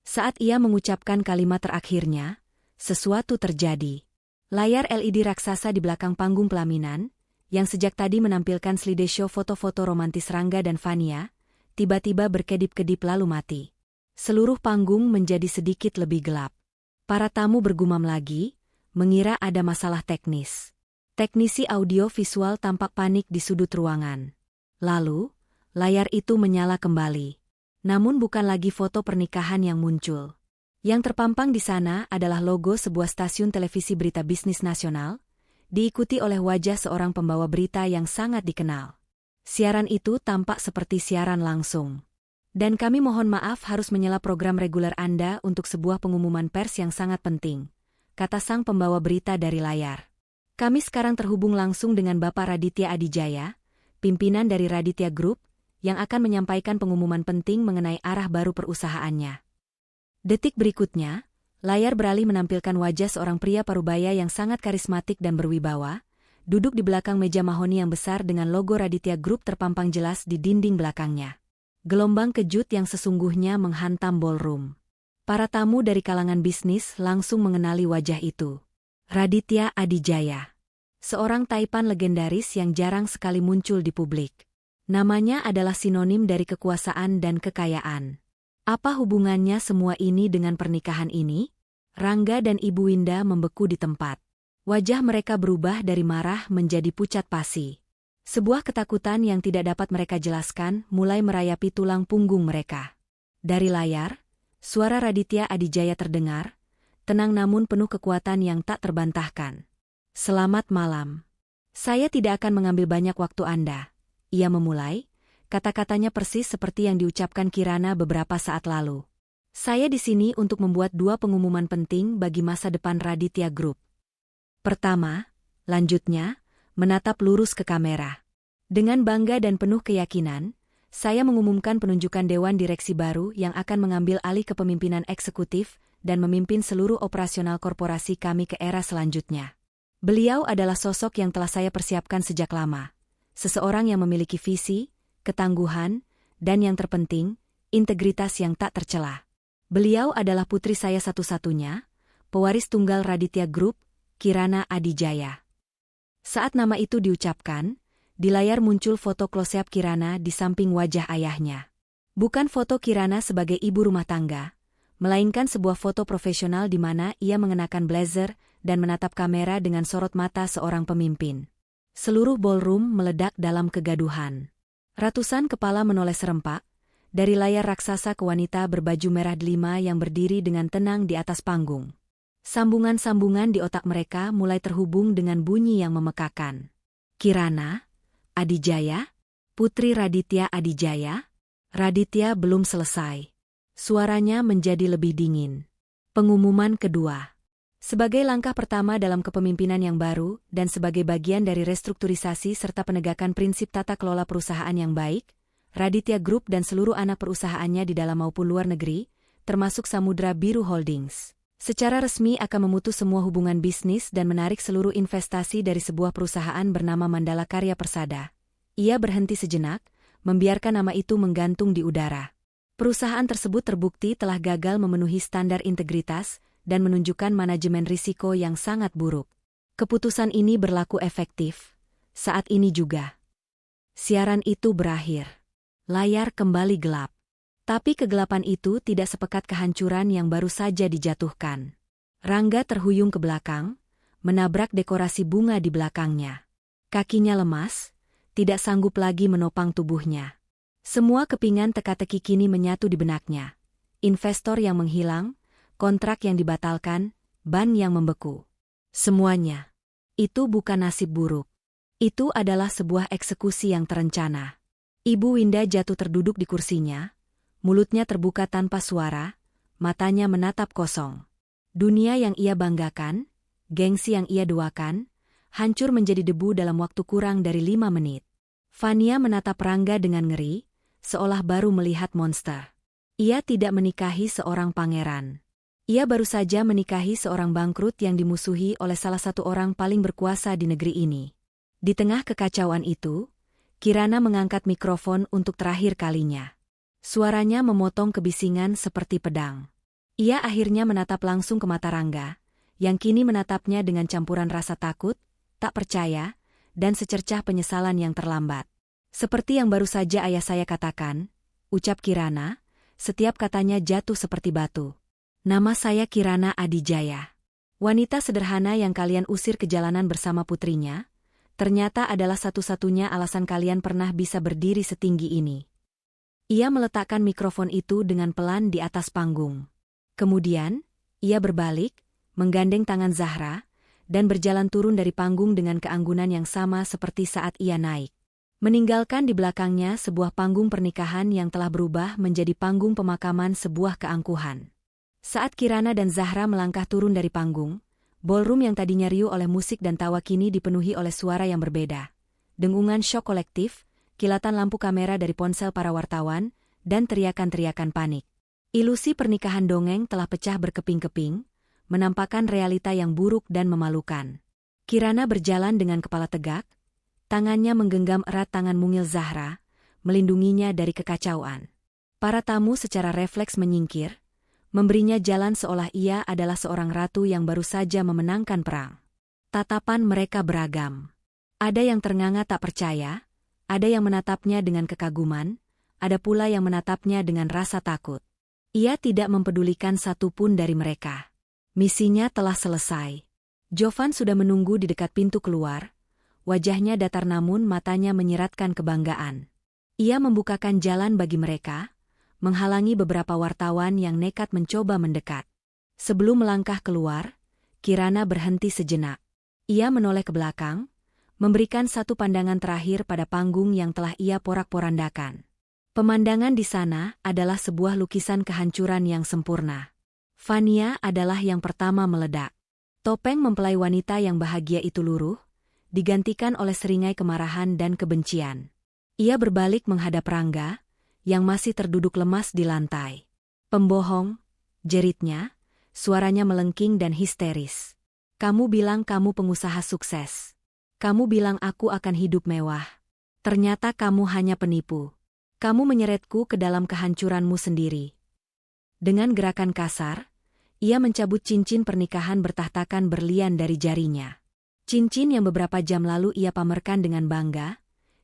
Saat ia mengucapkan kalimat terakhirnya, sesuatu terjadi. Layar LED raksasa di belakang panggung pelaminan, yang sejak tadi menampilkan slideshow foto-foto romantis Rangga dan Fania, tiba-tiba berkedip-kedip lalu mati. Seluruh panggung menjadi sedikit lebih gelap. Para tamu bergumam lagi, mengira ada masalah teknis. Teknisi audio visual tampak panik di sudut ruangan. Lalu, layar itu menyala kembali. Namun bukan lagi foto pernikahan yang muncul. Yang terpampang di sana adalah logo sebuah stasiun televisi berita bisnis nasional, diikuti oleh wajah seorang pembawa berita yang sangat dikenal. Siaran itu tampak seperti siaran langsung. Dan kami mohon maaf harus menyela program reguler Anda untuk sebuah pengumuman pers yang sangat penting, kata sang pembawa berita dari layar. Kami sekarang terhubung langsung dengan Bapak Raditya Adijaya, pimpinan dari Raditya Group, yang akan menyampaikan pengumuman penting mengenai arah baru perusahaannya. Detik berikutnya, layar beralih menampilkan wajah seorang pria parubaya yang sangat karismatik dan berwibawa, duduk di belakang meja mahoni yang besar dengan logo Raditya Group terpampang jelas di dinding belakangnya. Gelombang kejut yang sesungguhnya menghantam ballroom. Para tamu dari kalangan bisnis langsung mengenali wajah itu. Raditya Adijaya. Seorang taipan legendaris yang jarang sekali muncul di publik. Namanya adalah sinonim dari kekuasaan dan kekayaan. Apa hubungannya semua ini dengan pernikahan ini? Rangga dan Ibu Winda membeku di tempat. Wajah mereka berubah dari marah menjadi pucat pasi. Sebuah ketakutan yang tidak dapat mereka jelaskan mulai merayapi tulang punggung mereka. Dari layar, suara Raditya Adijaya terdengar, tenang namun penuh kekuatan yang tak terbantahkan. Selamat malam. Saya tidak akan mengambil banyak waktu Anda. Ia memulai, kata-katanya persis seperti yang diucapkan Kirana beberapa saat lalu. Saya di sini untuk membuat dua pengumuman penting bagi masa depan Raditya Group. Pertama, lanjutnya, menatap lurus ke kamera. Dengan bangga dan penuh keyakinan, saya mengumumkan penunjukan Dewan Direksi baru yang akan mengambil alih kepemimpinan eksekutif dan memimpin seluruh operasional korporasi kami ke era selanjutnya. Beliau adalah sosok yang telah saya persiapkan sejak lama. Seseorang yang memiliki visi, ketangguhan, dan yang terpenting, integritas yang tak tercela. Beliau adalah putri saya satu-satunya, pewaris tunggal Raditya Group, Kirana Adijaya. Saat nama itu diucapkan, di layar muncul foto close-up Kirana di samping wajah ayahnya. Bukan foto Kirana sebagai ibu rumah tangga, melainkan sebuah foto profesional di mana ia mengenakan blazer dan menatap kamera dengan sorot mata seorang pemimpin. Seluruh ballroom meledak dalam kegaduhan. Ratusan kepala menoleh serempak, dari layar raksasa ke wanita berbaju merah delima yang berdiri dengan tenang di atas panggung. Sambungan-sambungan di otak mereka mulai terhubung dengan bunyi yang memekakan. Kirana Adijaya? Putri Raditya Adijaya? Raditya belum selesai. Suaranya menjadi lebih dingin. Pengumuman kedua. Sebagai langkah pertama dalam kepemimpinan yang baru dan sebagai bagian dari restrukturisasi serta penegakan prinsip tata kelola perusahaan yang baik, Raditya Group dan seluruh anak perusahaannya di dalam maupun luar negeri, termasuk Samudra Biru Holdings, secara resmi akan memutus semua hubungan bisnis dan menarik seluruh investasi dari sebuah perusahaan bernama Mandala Karya Persada. Ia berhenti sejenak, membiarkan nama itu menggantung di udara. Perusahaan tersebut terbukti telah gagal memenuhi standar integritas dan menunjukkan manajemen risiko yang sangat buruk. Keputusan ini berlaku efektif. Saat ini juga. Siaran itu berakhir. Layar kembali gelap. Tapi kegelapan itu tidak sepekat kehancuran yang baru saja dijatuhkan. Rangga terhuyung ke belakang, menabrak dekorasi bunga di belakangnya. Kakinya lemas, tidak sanggup lagi menopang tubuhnya. Semua kepingan teka-teki kini menyatu di benaknya. Investor yang menghilang, kontrak yang dibatalkan, ban yang membeku. Semuanya. Itu bukan nasib buruk. Itu adalah sebuah eksekusi yang terencana. Ibu Winda jatuh terduduk di kursinya, mulutnya terbuka tanpa suara, matanya menatap kosong. Dunia yang ia banggakan, gengsi yang ia doakan, hancur menjadi debu dalam waktu kurang dari 5 menit. Fania menatap Rangga dengan ngeri, seolah baru melihat monster. Ia tidak menikahi seorang pangeran. Ia baru saja menikahi seorang bangkrut yang dimusuhi oleh salah satu orang paling berkuasa di negeri ini. Di tengah kekacauan itu, Kirana mengangkat mikrofon untuk terakhir kalinya. Suaranya memotong kebisingan seperti pedang. Ia akhirnya menatap langsung ke mata Rangga, yang kini menatapnya dengan campuran rasa takut, tak percaya, dan secercah penyesalan yang terlambat. Seperti yang baru saja ayah saya katakan, ucap Kirana, setiap katanya jatuh seperti batu. Nama saya Kirana Adijaya. Wanita sederhana yang kalian usir ke jalanan bersama putrinya, ternyata adalah satu-satunya alasan kalian pernah bisa berdiri setinggi ini. Ia meletakkan mikrofon itu dengan pelan di atas panggung. Kemudian, ia berbalik, menggandeng tangan Zahra, dan berjalan turun dari panggung dengan keanggunan yang sama seperti saat ia naik. meninggalkan di belakangnya sebuah panggung pernikahan yang telah berubah menjadi panggung pemakaman sebuah keangkuhan. Saat Kirana dan Zahra melangkah turun dari panggung, ballroom yang tadinya riuh oleh musik dan tawa kini dipenuhi oleh suara yang berbeda. Dengungan syok kolektif, kilatan lampu kamera dari ponsel para wartawan, dan teriakan-teriakan panik. Ilusi pernikahan dongeng telah pecah berkeping-keping, menampakkan realita yang buruk dan memalukan. Kirana berjalan dengan kepala tegak, tangannya menggenggam erat tangan mungil Zahra, melindunginya dari kekacauan. Para tamu secara refleks menyingkir, memberinya jalan seolah ia adalah seorang ratu yang baru saja memenangkan perang. Tatapan mereka beragam. Ada yang ternganga tak percaya, ada yang menatapnya dengan kekaguman, ada pula yang menatapnya dengan rasa takut. Ia tidak mempedulikan satupun dari mereka. Misinya telah selesai. Jovan sudah menunggu di dekat pintu keluar, wajahnya datar namun matanya menyiratkan kebanggaan. Ia membukakan jalan bagi mereka, menghalangi beberapa wartawan yang nekat mencoba mendekat. Sebelum melangkah keluar, Kirana berhenti sejenak. Ia menoleh ke belakang, memberikan satu pandangan terakhir pada panggung yang telah ia porak-porandakan. Pemandangan di sana adalah sebuah lukisan kehancuran yang sempurna. Fania adalah yang pertama meledak. Topeng mempelai wanita yang bahagia itu luruh, digantikan oleh seringai kemarahan dan kebencian. Ia berbalik menghadap Rangga, yang masih terduduk lemas di lantai. "Pembohong," jeritnya, suaranya melengking dan histeris. "Kamu bilang kamu pengusaha sukses. Kamu bilang aku akan hidup mewah. Ternyata kamu hanya penipu. Kamu menyeretku ke dalam kehancuranmu sendiri." Dengan gerakan kasar, ia mencabut cincin pernikahan bertahtakan berlian dari jarinya. Cincin yang beberapa jam lalu ia pamerkan dengan bangga,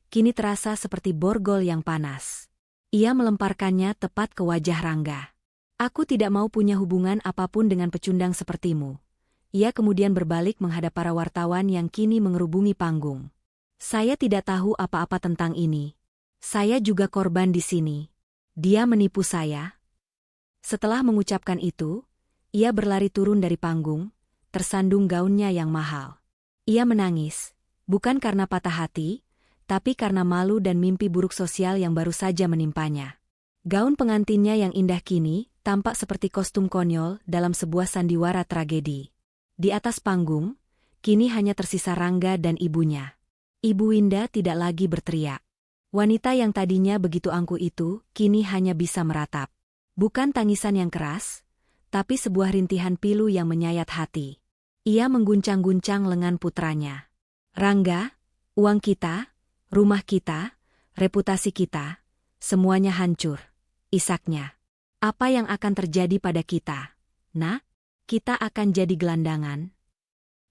kini terasa seperti borgol yang panas. Ia melemparkannya tepat ke wajah Rangga. "Aku tidak mau punya hubungan apapun dengan pecundang sepertimu." Ia kemudian berbalik menghadap para wartawan yang kini mengerubungi panggung. "Saya tidak tahu apa-apa tentang ini. Saya juga korban di sini. Dia menipu saya." Setelah mengucapkan itu, ia berlari turun dari panggung, tersandung gaunnya yang mahal. Ia menangis, bukan karena patah hati, tapi karena malu dan mimpi buruk sosial yang baru saja menimpanya. Gaun pengantinnya yang indah kini tampak seperti kostum konyol dalam sebuah sandiwara tragedi. Di atas panggung, kini hanya tersisa Rangga dan ibunya. Ibu Winda tidak lagi berteriak. Wanita yang tadinya begitu angkuh itu kini hanya bisa meratap. Bukan tangisan yang keras, tapi sebuah rintihan pilu yang menyayat hati. Ia mengguncang-guncang lengan putranya. "Rangga, uang kita, rumah kita, reputasi kita, semuanya hancur," isaknya. "Apa yang akan terjadi pada kita? Nak, kita akan jadi gelandangan."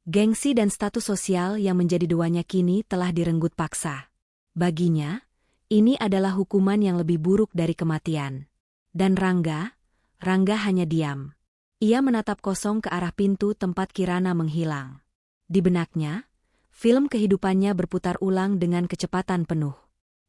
Gengsi dan status sosial yang menjadi duanya kini telah direnggut paksa. Baginya, ini adalah hukuman yang lebih buruk dari kematian. Dan Rangga hanya diam. Ia menatap kosong ke arah pintu tempat Kirana menghilang. Di benaknya, film kehidupannya berputar ulang dengan kecepatan penuh.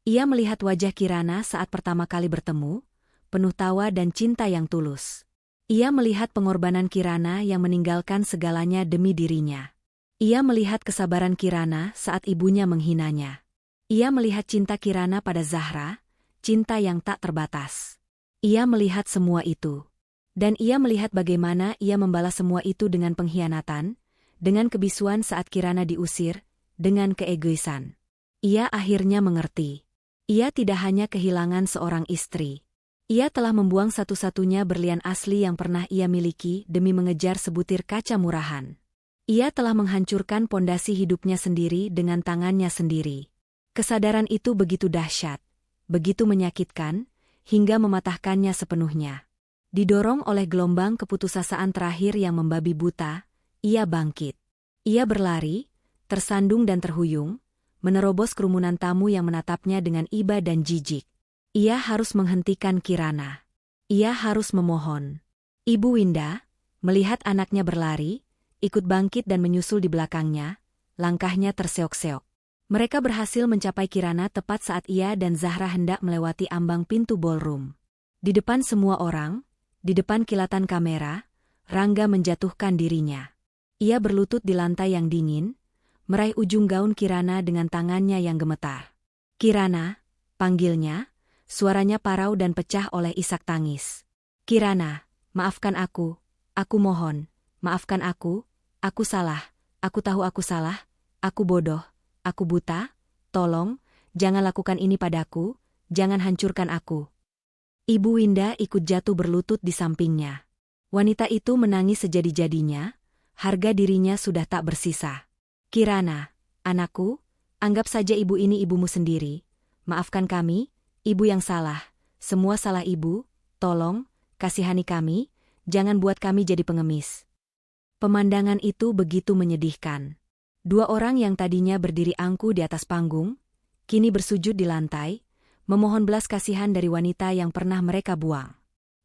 Ia melihat wajah Kirana saat pertama kali bertemu, penuh tawa dan cinta yang tulus. Ia melihat pengorbanan Kirana yang meninggalkan segalanya demi dirinya. Ia melihat kesabaran Kirana saat ibunya menghinanya. Ia melihat cinta Kirana pada Zahra, cinta yang tak terbatas. Ia melihat semua itu. Dan ia melihat bagaimana ia membalas semua itu dengan pengkhianatan, dengan kebisuan saat Kirana diusir, dengan keegoisan. Ia akhirnya mengerti. Ia tidak hanya kehilangan seorang istri. Ia telah membuang satu-satunya berlian asli yang pernah ia miliki demi mengejar sebutir kaca murahan. Ia telah menghancurkan pondasi hidupnya sendiri dengan tangannya sendiri. Kesadaran itu begitu dahsyat, begitu menyakitkan, hingga mematahkannya sepenuhnya. Didorong oleh gelombang keputusasaan terakhir yang membabi buta, ia bangkit. Ia berlari, tersandung dan terhuyung, menerobos kerumunan tamu yang menatapnya dengan iba dan jijik. Ia harus menghentikan Kirana. Ia harus memohon. Ibu Winda, melihat anaknya berlari, ikut bangkit dan menyusul di belakangnya, langkahnya terseok-seok. Mereka berhasil mencapai Kirana tepat saat ia dan Zahra hendak melewati ambang pintu ballroom. Di depan semua orang, di depan kilatan kamera, Rangga menjatuhkan dirinya. Ia berlutut di lantai yang dingin, meraih ujung gaun Kirana dengan tangannya yang gemetar. Kirana, panggilnya, suaranya parau dan pecah oleh isak tangis. Kirana, maafkan aku mohon, maafkan aku salah, aku tahu aku salah, aku bodoh, aku buta, tolong, jangan lakukan ini padaku, jangan hancurkan aku. Ibu Winda ikut jatuh berlutut di sampingnya. Wanita itu menangis sejadi-jadinya, harga dirinya sudah tak bersisa. Kirana, anakku, anggap saja ibu ini ibumu sendiri. Maafkan kami, ibu yang salah, semua salah ibu, tolong, kasihani kami, jangan buat kami jadi pengemis. Pemandangan itu begitu menyedihkan. Dua orang yang tadinya berdiri angkuh di atas panggung, kini bersujud di lantai, memohon belas kasihan dari wanita yang pernah mereka buang.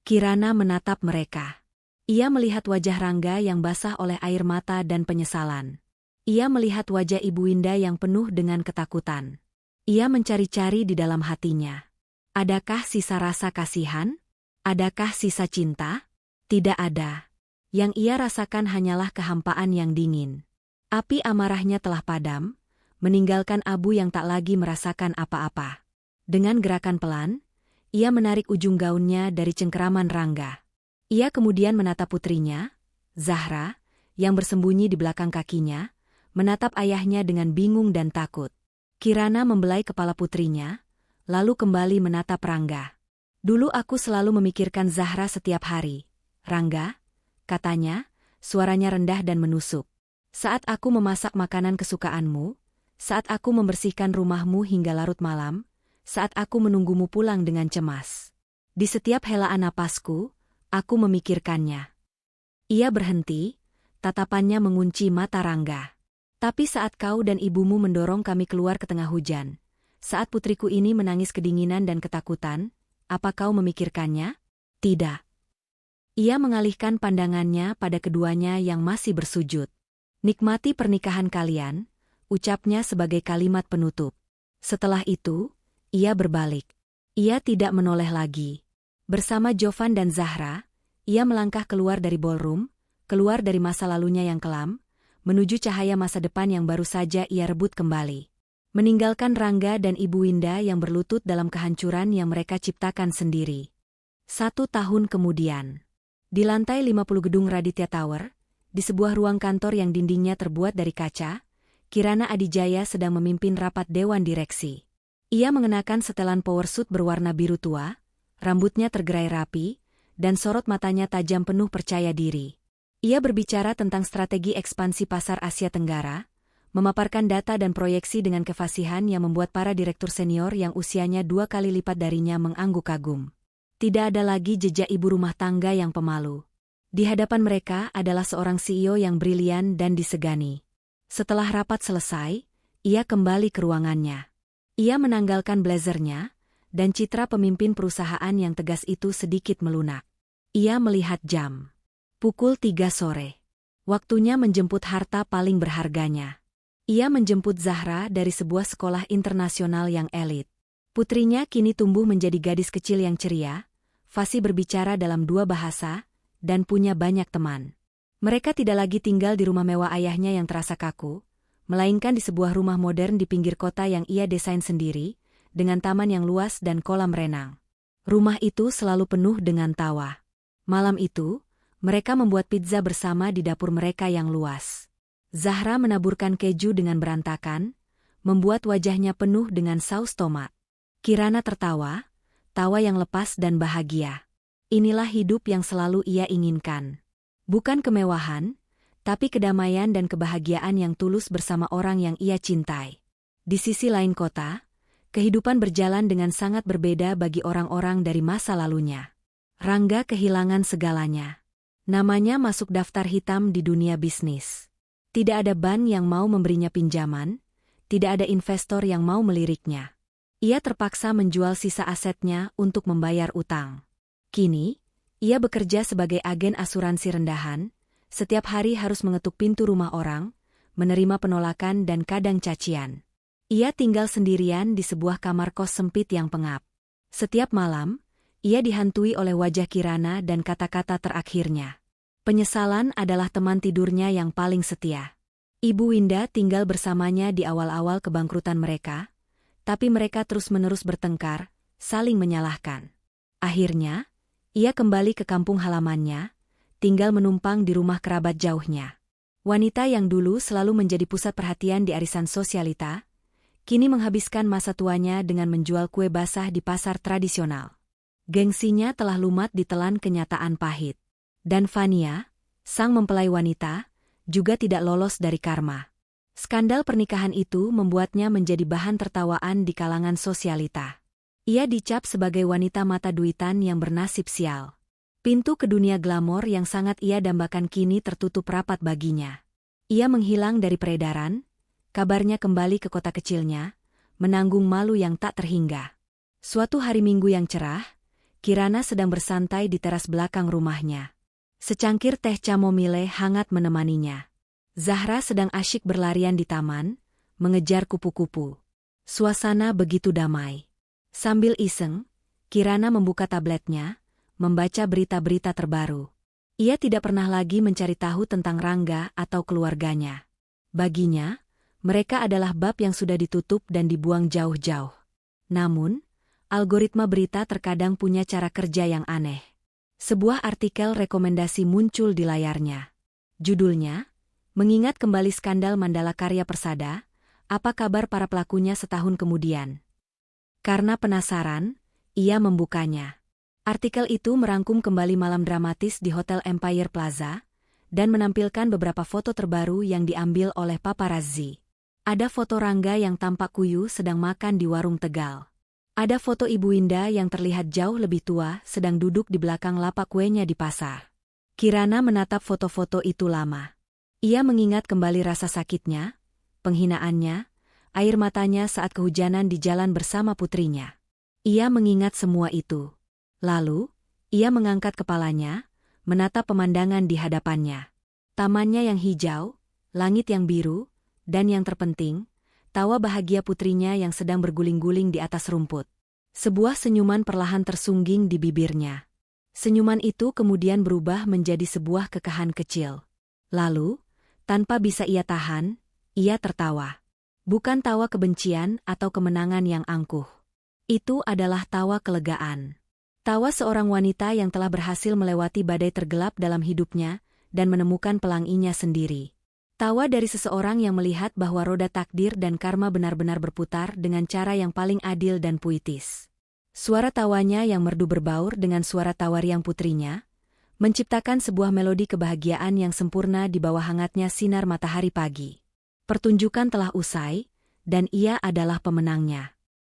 Kirana menatap mereka. Ia melihat wajah Rangga yang basah oleh air mata dan penyesalan. Ia melihat wajah Ibu Winda yang penuh dengan ketakutan. Ia mencari-cari di dalam hatinya. Adakah sisa rasa kasihan? Adakah sisa cinta? Tidak ada. Yang ia rasakan hanyalah kehampaan yang dingin. Api amarahnya telah padam, meninggalkan abu yang tak lagi merasakan apa-apa. Dengan gerakan pelan, ia menarik ujung gaunnya dari cengkeraman Rangga. Ia kemudian menatap putrinya, Zahra, yang bersembunyi di belakang kakinya, menatap ayahnya dengan bingung dan takut. Kirana membelai kepala putrinya, lalu kembali menatap Rangga. Dulu aku selalu memikirkan Zahra setiap hari. Rangga, katanya, suaranya rendah dan menusuk. Saat aku memasak makanan kesukaanmu, saat aku membersihkan rumahmu hingga larut malam, saat aku menunggumu pulang dengan cemas. Di setiap helaan napasku, aku memikirkannya. Ia berhenti, tatapannya mengunci mata Rangga. Tapi saat kau dan ibumu mendorong kami keluar ke tengah hujan, saat putriku ini menangis kedinginan dan ketakutan, apa kau memikirkannya? Tidak. Ia mengalihkan pandangannya pada keduanya yang masih bersujud. Nikmati pernikahan kalian, ucapnya sebagai kalimat penutup. Setelah itu, ia berbalik. Ia tidak menoleh lagi. Bersama Jovan dan Zahra, ia melangkah keluar dari ballroom, keluar dari masa lalunya yang kelam, menuju cahaya masa depan yang baru saja ia rebut kembali. Meninggalkan Rangga dan Ibu Winda yang berlutut dalam kehancuran yang mereka ciptakan sendiri. 1 tahun kemudian. Di lantai 50 gedung Raditya Tower, di sebuah ruang kantor yang dindingnya terbuat dari kaca, Kirana Adijaya sedang memimpin rapat dewan direksi. Ia mengenakan setelan power suit berwarna biru tua, rambutnya tergerai rapi, dan sorot matanya tajam penuh percaya diri. Ia berbicara tentang strategi ekspansi pasar Asia Tenggara, memaparkan data dan proyeksi dengan kefasihan yang membuat para direktur senior yang usianya 2 kali lipat darinya mengangguk kagum. Tidak ada lagi jejak ibu rumah tangga yang pemalu. Di hadapan mereka adalah seorang CEO yang brilian dan disegani. Setelah rapat selesai, ia kembali ke ruangannya. Ia menanggalkan blazernya, dan citra pemimpin perusahaan yang tegas itu sedikit melunak. Ia melihat jam. Pukul 3 sore. Waktunya menjemput harta paling berharganya. Ia menjemput Zahra dari sebuah sekolah internasional yang elit. Putrinya kini tumbuh menjadi gadis kecil yang ceria, fasih berbicara dalam 2 bahasa, dan punya banyak teman. Mereka tidak lagi tinggal di rumah mewah ayahnya yang terasa kaku, melainkan di sebuah rumah modern di pinggir kota yang ia desain sendiri, dengan taman yang luas dan kolam renang. Rumah itu selalu penuh dengan tawa. Malam itu, mereka membuat pizza bersama di dapur mereka yang luas. Zahra menaburkan keju dengan berantakan, membuat wajahnya penuh dengan saus tomat. Kirana tertawa, tawa yang lepas dan bahagia. Inilah hidup yang selalu ia inginkan. Bukan kemewahan, tapi kedamaian dan kebahagiaan yang tulus bersama orang yang ia cintai. Di sisi lain kota, kehidupan berjalan dengan sangat berbeda bagi orang-orang dari masa lalunya. Rangga kehilangan segalanya. Namanya masuk daftar hitam di dunia bisnis. Tidak ada bank yang mau memberinya pinjaman, tidak ada investor yang mau meliriknya. Ia terpaksa menjual sisa asetnya untuk membayar utang. Kini, ia bekerja sebagai agen asuransi rendahan, setiap hari harus mengetuk pintu rumah orang, menerima penolakan dan kadang cacian. Ia tinggal sendirian di sebuah kamar kos sempit yang pengap. Setiap malam, ia dihantui oleh wajah Kirana dan kata-kata terakhirnya. Penyesalan adalah teman tidurnya yang paling setia. Ibu Winda tinggal bersamanya di awal-awal kebangkrutan mereka, tapi mereka terus-menerus bertengkar, saling menyalahkan. Akhirnya, ia kembali ke kampung halamannya, tinggal menumpang di rumah kerabat jauhnya. Wanita yang dulu selalu menjadi pusat perhatian di arisan sosialita, kini menghabiskan masa tuanya dengan menjual kue basah di pasar tradisional. Gengsinya telah lumat ditelan kenyataan pahit. Dan Vania, sang mempelai wanita, juga tidak lolos dari karma. Skandal pernikahan itu membuatnya menjadi bahan tertawaan di kalangan sosialita. Ia dicap sebagai wanita mata duitan yang bernasib sial. Pintu ke dunia glamor yang sangat ia dambakan kini tertutup rapat baginya. Ia menghilang dari peredaran, kabarnya kembali ke kota kecilnya, menanggung malu yang tak terhingga. Suatu hari Minggu yang cerah, Kirana sedang bersantai di teras belakang rumahnya. Secangkir teh chamomile hangat menemaninya. Zahra sedang asyik berlarian di taman, mengejar kupu-kupu. Suasana begitu damai. Sambil iseng, Kirana membuka tabletnya, membaca berita-berita terbaru. Ia tidak pernah lagi mencari tahu tentang Rangga atau keluarganya. Baginya, mereka adalah bab yang sudah ditutup dan dibuang jauh-jauh. Namun, algoritma berita terkadang punya cara kerja yang aneh. Sebuah artikel rekomendasi muncul di layarnya. Judulnya, mengingat kembali skandal Mandala Karya Persada, apa kabar para pelakunya setahun kemudian? Karena penasaran, ia membukanya. Artikel itu merangkum kembali malam dramatis di Hotel Empire Plaza, dan menampilkan beberapa foto terbaru yang diambil oleh paparazzi. Ada foto Rangga yang tampak kuyu sedang makan di warung Tegal. Ada foto Ibu Winda yang terlihat jauh lebih tua sedang duduk di belakang lapak kuenya di pasar. Kirana menatap foto-foto itu lama. Ia mengingat kembali rasa sakitnya, penghinaannya, air matanya saat kehujanan di jalan bersama putrinya. Ia mengingat semua itu. Lalu, ia mengangkat kepalanya, menatap pemandangan di hadapannya. Tamannya yang hijau, langit yang biru, dan yang terpenting, tawa bahagia putrinya yang sedang berguling-guling di atas rumput. Sebuah senyuman perlahan tersungging di bibirnya. Senyuman itu kemudian berubah menjadi sebuah kekahan kecil. Lalu, tanpa bisa ia tahan, ia tertawa. Bukan tawa kebencian atau kemenangan yang angkuh. Itu adalah tawa kelegaan. Tawa seorang wanita yang telah berhasil melewati badai tergelap dalam hidupnya dan menemukan pelanginya sendiri. Tawa dari seseorang yang melihat bahwa roda takdir dan karma benar-benar berputar dengan cara yang paling adil dan puitis. Suara tawanya yang merdu berbaur dengan suara tawa riang putrinya, menciptakan sebuah melodi kebahagiaan yang sempurna di bawah hangatnya sinar matahari pagi. Pertunjukan telah usai, dan ia adalah pemenangnya.